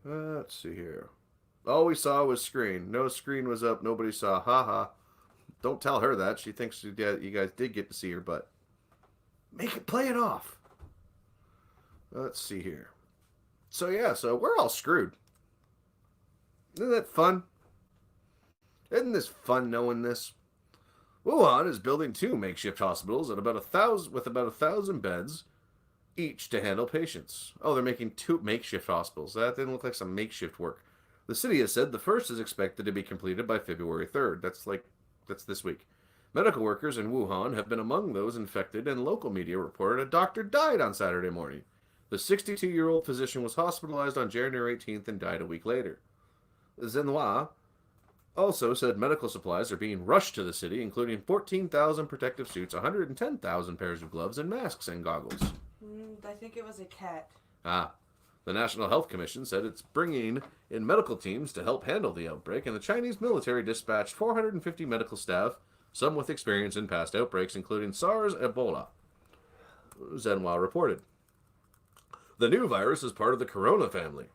Let's see here. All we saw was screen. No screen was up. Nobody saw. Ha. Don't tell her that. She thinks you guys did get to see her butt. Play it off. Let's see here. So we're all screwed. Isn't that fun? Isn't this fun knowing this? Wuhan is building 2 makeshift hospitals at about 1,000 beds each to handle patients. Oh, they're making 2 makeshift hospitals. That didn't look like some makeshift work. The city has said the first is expected to be completed by February 3rd. That's this week. Medical workers in Wuhan have been among those infected, and local media reported a doctor died on Saturday morning. The 62-year-old physician was hospitalized on January 18th and died a week later. Xinhua also said medical supplies are being rushed to the city, including 14,000 protective suits, 110,000 pairs of gloves, and masks and goggles. I think it was a cat. The National Health Commission said it's bringing in medical teams to help handle the outbreak, and the Chinese military dispatched 450 medical staff, some with experience in past outbreaks, including SARS, Ebola. Xinhua reported. The new virus is part of the corona family.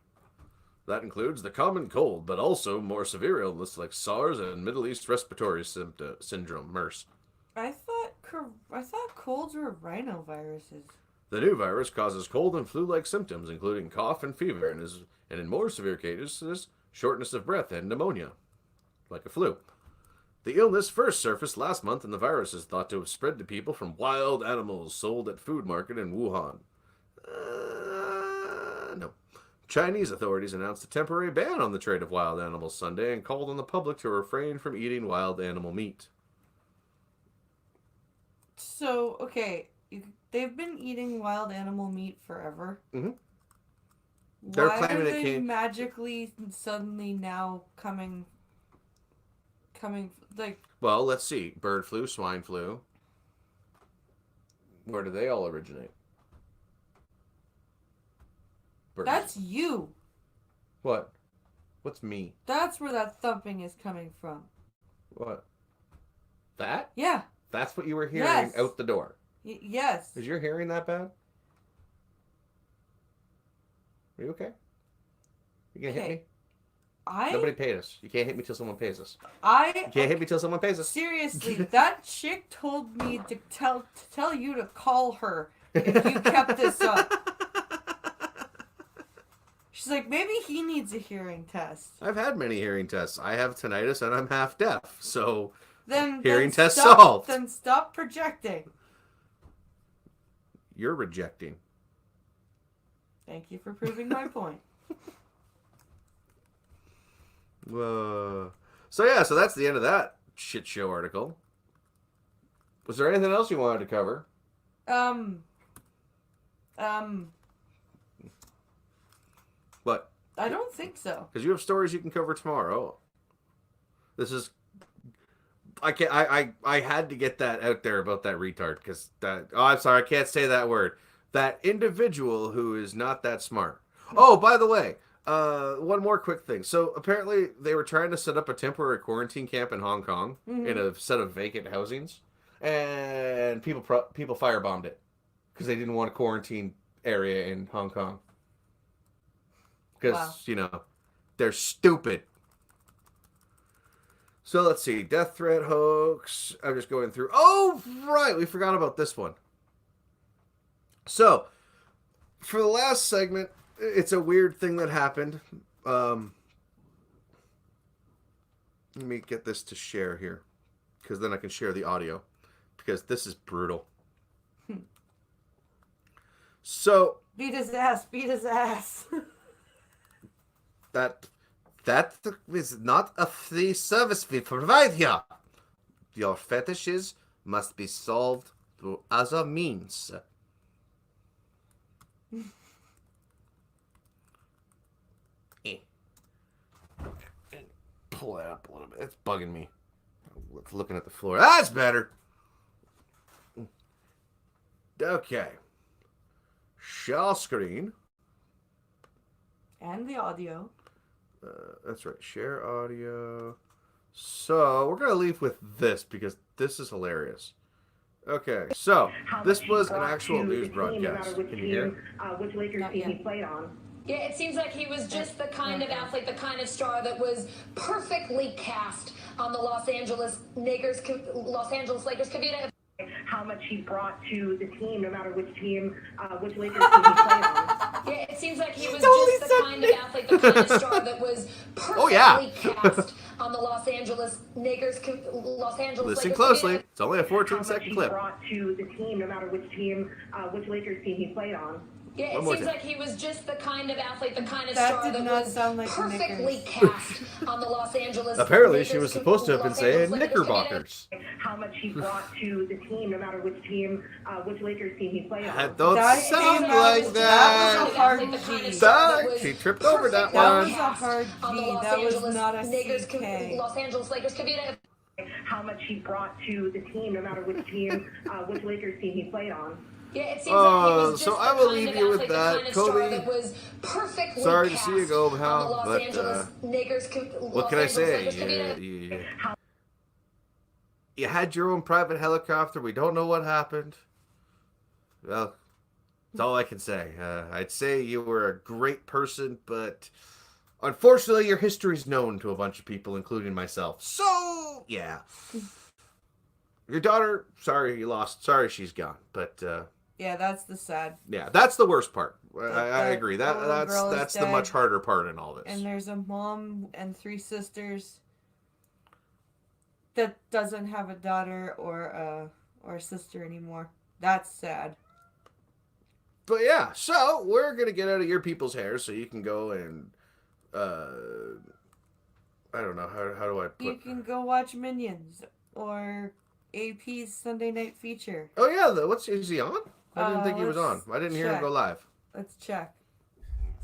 That includes the common cold, but also more severe illness like SARS and Middle East Respiratory Syndrome, MERS. I thought colds were rhinoviruses. The new virus causes cold and flu-like symptoms, including cough and fever, and in more severe cases, shortness of breath and pneumonia. like a flu. The illness first surfaced last month, and the virus is thought to have spread to people from wild animals sold at food market in Wuhan. No. Chinese authorities announced a temporary ban on the trade of wild animals Sunday and called on the public to refrain from eating wild animal meat. So, okay, they've been eating wild animal meat forever. Mm-hmm. They're Why claiming are it they came... magically suddenly now coming like? Well, let's see. Bird flu, swine flu. Where do they all originate? Birds. That's you. What? What's me? That's where that thumping is coming from. What? That? Yeah. That's what you were hearing Yes. out the door. Yes. Is your hearing that bad? Are you okay? You gonna hit me? Nobody paid us. You can't hit me till someone pays us. You can't hit me till someone pays us. Seriously, that chick told me to tell you to call her if you kept this up. She's like, maybe he needs a hearing test. I've had many hearing tests. I have tinnitus and I'm half deaf, so Then test stop, solved. Then stop projecting. You're rejecting. Thank you for proving my point. So that's the end of that shit show article. Was there anything else you wanted to cover? What? I don't think so. Because you have stories you can cover tomorrow. This is... I had to get that out there about that retard, because that... Oh, I'm sorry, I can't say that word. That individual who is not that smart. Oh, by the way, one more quick thing. So, apparently, they were trying to set up a temporary quarantine camp in Hong Kong in a set of vacant housings, and people firebombed it because they didn't want a quarantine area in Hong Kong. Because, they're stupid. So, let's see. Death threat hoax. I'm just going through. Oh, right. We forgot about this one. So, for the last segment, it's a weird thing that happened. Let me get this to share here, because then I can share the audio, because this is brutal. So... Beat his ass. Beat his ass. That is not a free service we provide here. Your fetishes must be solved through other means. Pull it up a little bit. It's bugging me. Looking at the floor. That's better. Okay. Share screen. And the audio. That's right. Share audio. So, we're going to leave with this because this is hilarious. Okay, so this was an actual news broadcast. Can you hear? Which Lakers team he played on. Yeah, it seems like he was just the kind of athlete, the kind of star that was perfectly cast on the Los Angeles Lakers computer. How much he brought to the team, no matter which team, which Lakers team he played on. Yeah, it seems like he was just the kind of athlete, the kind of star that was perfectly cast on the Los Angeles Lakers. Listen closely. It's only a 14-second clip. How much he brought to the team, no matter which team, which Lakers team he played on. Yeah, it seems like he was just the kind of athlete, the kind of That star did that not was sound like perfectly Knickers. cast on the Los Angeles. Apparently, she was supposed to have been Los Angeles saying Lakers Knickerbockers. How much he brought to the team, no matter which team, which Lakers team he played on. Don't That sound came like out- that. that was a hard G. She tripped over that That one. was a hard G. That was not a CK. Los Angeles Lakers computer. How much he brought to the team, no matter which team, which Lakers team he played on. Yeah, it seems like he was just so the I will kind leave of you with athlete, the that. kind of star Kobe, that was perfectly sorry to cast see you go, on the pal, Los but, Angeles Lakers what can I say? You had your own private helicopter. We don't know what happened. Well, that's all I can say. I'd say you were a great person, but unfortunately, your history's known to a bunch of people, including myself. So, yeah. Your daughter, sorry you lost. Sorry she's gone. But, Yeah, that's the sad. yeah, that's the worst part. I that agree. little girl is That's the dead. much harder part in all this. And there's a mom and 3 sisters. that doesn't have a daughter or a sister anymore. That's sad. But yeah, so we're gonna get out of your people's hair so you can go and I don't know how do I put. You can go watch Minions or AP's Sunday Night Feature. Oh yeah, is he on? I didn't think he was on. let's I didn't hear him check. go live. Let's check.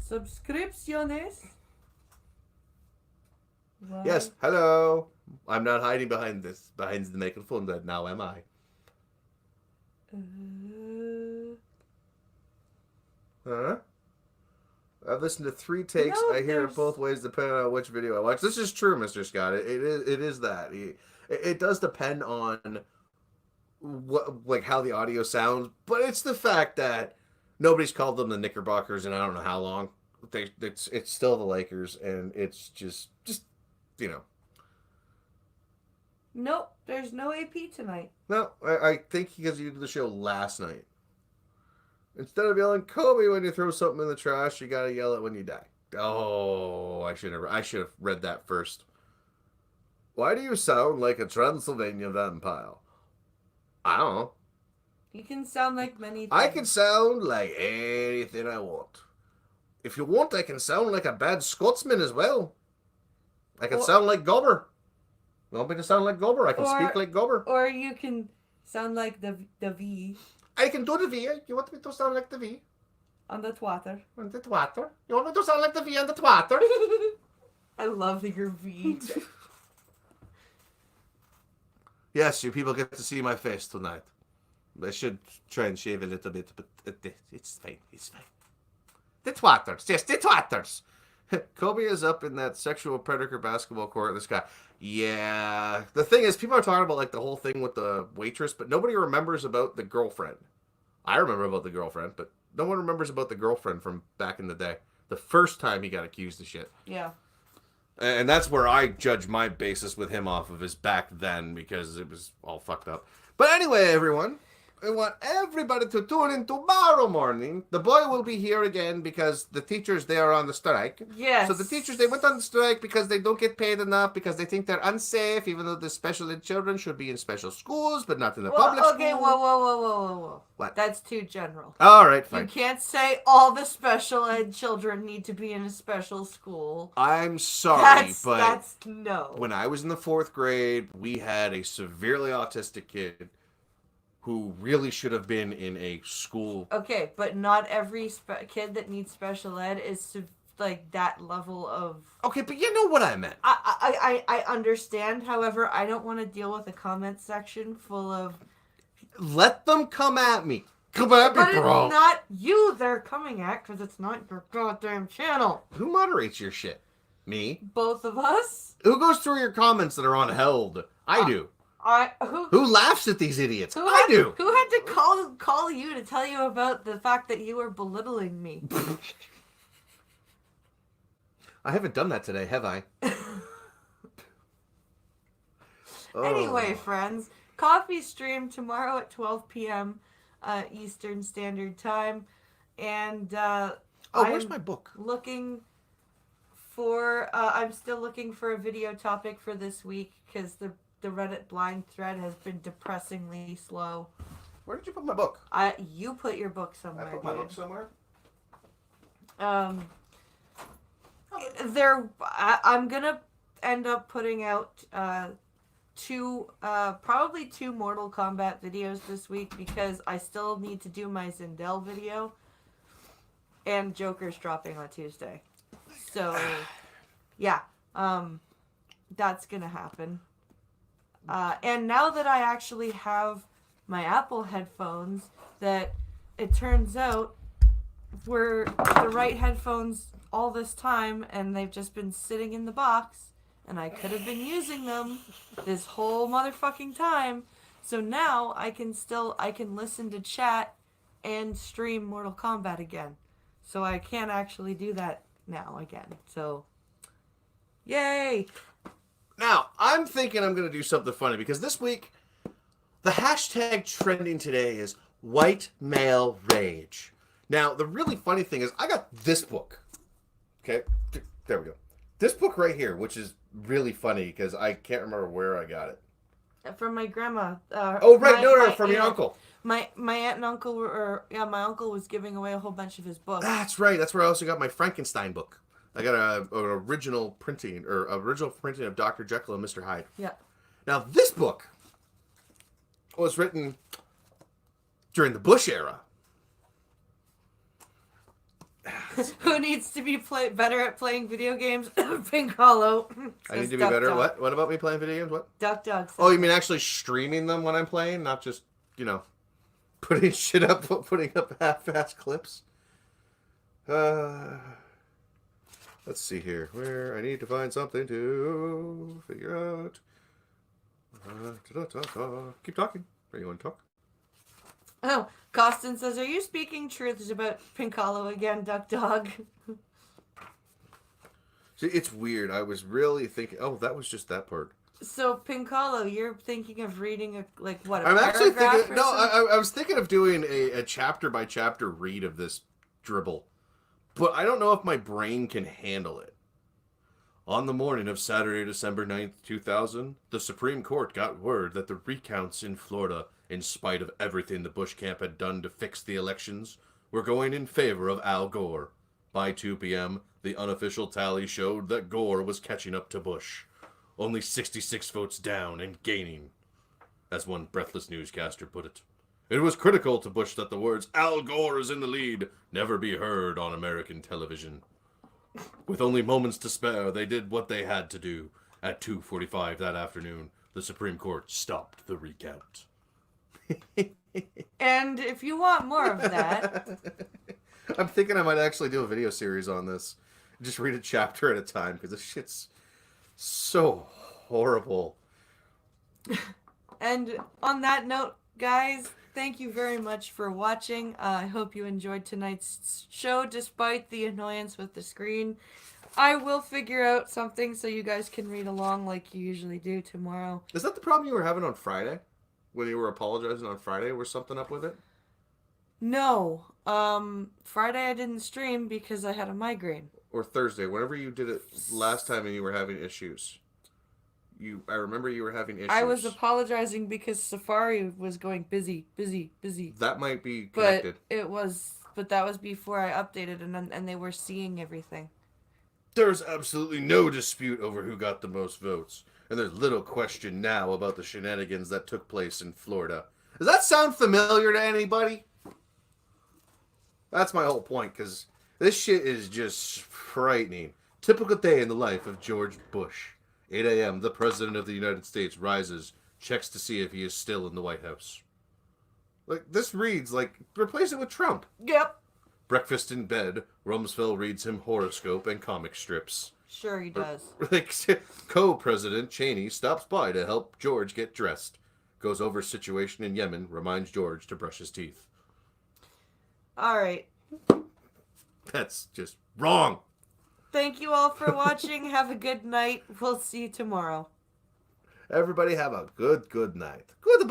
Subscripciones. What? Yes, hello. I'm not hiding behind the microphone. That now am I? Huh? I've listened to 3 takes. No, I hear it there's- both ways depending on which video I watch. This is true, Mr. Scott. It is that. It does depend on what how the audio sounds, but it's the fact that nobody's called them the Knickerbockers in I don't know how long. It's still the Lakers, and it's just you know. Nope, there's no AP tonight. No, I think because you did the show last night. Instead of yelling Kobe when you throw something in the trash, you gotta yell it when you die. Oh, I should have read that first. Why do you sound like a Transylvania vampire? I don't know. You can sound like many things. I can sound like anything I want. If you want, I can sound like a bad Scotsman as well. I can sound like Gobber. You want me to sound like Gobber? I can speak like Gobber. Or you can sound like the V I can do the V. You want me to sound like the V? on the twatter. On the twatter. You want me to sound like the V on the twatter? I love your V. Yes, you people get to see my face tonight. I should try and shave a little bit, but it's fine. It's fine. The twatters. Yes, the twatters. Kobe is up in that sexual predator basketball court. This guy. Yeah. The thing is, people are talking about like the whole thing with the waitress, but nobody remembers about the girlfriend. I remember about the girlfriend, but no one remembers about the girlfriend from back in the day. The first time he got accused of shit. Yeah. And that's where I judge my basis with him off of his back then, because it was all fucked up. But anyway, everyone, I want everybody to tune in tomorrow morning. The boy will be here again because the teachers, they are on the strike. Yes. So the teachers, they went on the strike because they don't get paid enough, because they think they're unsafe, even though the special ed children should be in special schools, but not in the public okay, school. whoa. What? That's too general. All right, You fine. can't say all the special ed children need to be in a special school. I'm sorry, but That's no. when I was in the 4th grade, we had a severely autistic kid who really should have been in a school. Okay, but not every kid that needs special ed is like that level of. Okay, but you know what I meant. I understand. However, I don't want to deal with a comment section full of. Let them come at me. Come at me, But bro. it's not you they're coming at, because it's not your goddamn channel. Who moderates your shit? Me? Both of us. Who goes through your comments that are on held? I do. Who laughs at these idiots? I do. Who had to call you to tell you about the fact that you were belittling me? I haven't done that today, have I? Anyway, friends, coffee stream tomorrow at 12 p.m. Eastern Standard Time, and where's my book? looking for. I'm still looking for a video topic for this week because the Reddit blind thread has been depressingly slow. Where did you put my book? You put your book I somewhere. put my dude. book somewhere. I'm gonna end up putting out probably two Mortal Kombat videos this week because I still need to do my Zindel video, and Joker's dropping on Tuesday. So yeah, that's gonna happen. And now that I actually have my Apple headphones, that it turns out were the right headphones all this time, and they've just been sitting in the box, and I could have been using them this whole motherfucking time. So now I can listen to chat and stream Mortal Kombat again. So I can actually do that now again. So yay! Now, I'm thinking I'm going to do something funny because this week, the hashtag trending today is white male rage. Now, the really funny thing is I got this book. Okay, there we go. This book right here, which is really funny because I can't remember where I got it. From my grandma. Oh, right. No, from your aunt. uncle. My aunt and uncle my uncle was giving away a whole bunch of his books. That's right. That's where I also got my Frankenstein book. I got an original printing of Dr. Jekyll and Mr. Hyde. Yeah. Now, this book was written during the Bush era. Who needs to be better at playing video games? Pink Hollow. I need to be better. What? What about me playing video games? What? Duck Dog. Oh, you mean actually streaming them when I'm playing, not just, putting shit up, putting up half-assed clips? Let's see here. Where I need to find something to figure out. Keep talking. Are you want to talk? Oh, Costin says, "Are you speaking truths about Pink Hollow again, Duck Dog?" See, it's weird. I was really thinking. Oh, that was just that part. So Pink Hollow, you're thinking of reading a I'm actually thinking. No, something? I was thinking of doing a chapter by chapter read of this dribble, but I don't know if my brain can handle it. On the morning of Saturday, December 9th, 2000, the Supreme Court got word that the recounts in Florida, in spite of everything the Bush camp had done to fix the elections, were going in favor of Al Gore. By 2 p.m., the unofficial tally showed that Gore was catching up to Bush, only 66 votes down and gaining. As one breathless newscaster put it, it was critical to Bush that the words, "Al Gore is in the lead," never be heard on American television. With only moments to spare, they did what they had to do. At 2:45 that afternoon, the Supreme Court stopped the recount. And if you want more of that, I'm thinking I might actually do a video series on this. Just read a chapter at a time, because this shit's so horrible. and on that note, guys, thank you very much for watching. I hope you enjoyed tonight's show, despite the annoyance with the screen. I will figure out something so you guys can read along like you usually do tomorrow. Is that the problem you were having on Friday? When you were apologizing on Friday? Was something up with it? No. Friday I didn't stream because I had a migraine. Or Thursday, whenever you did it last time and you were having issues. I remember you were having issues. I was apologizing because Safari was going busy. That might be connected. But that was before I updated and they were seeing everything. There's absolutely no dispute over who got the most votes. And there's little question now about the shenanigans that took place in Florida. Does that sound familiar to anybody? That's my whole point, because this shit is just frightening. Typical day in the life of George Bush. 8 a.m., the President of the United States rises, checks to see if he is still in the White House. This reads replace it with Trump. Yep. Breakfast in bed, Rumsfeld reads him horoscope and comic strips. Sure he does. Co-President Cheney stops by to help George get dressed. Goes over situation in Yemen, reminds George to brush his teeth. Alright. That's just wrong. Thank you all for watching. Have a good night. We'll see you tomorrow. Everybody have a good night. Goodbye.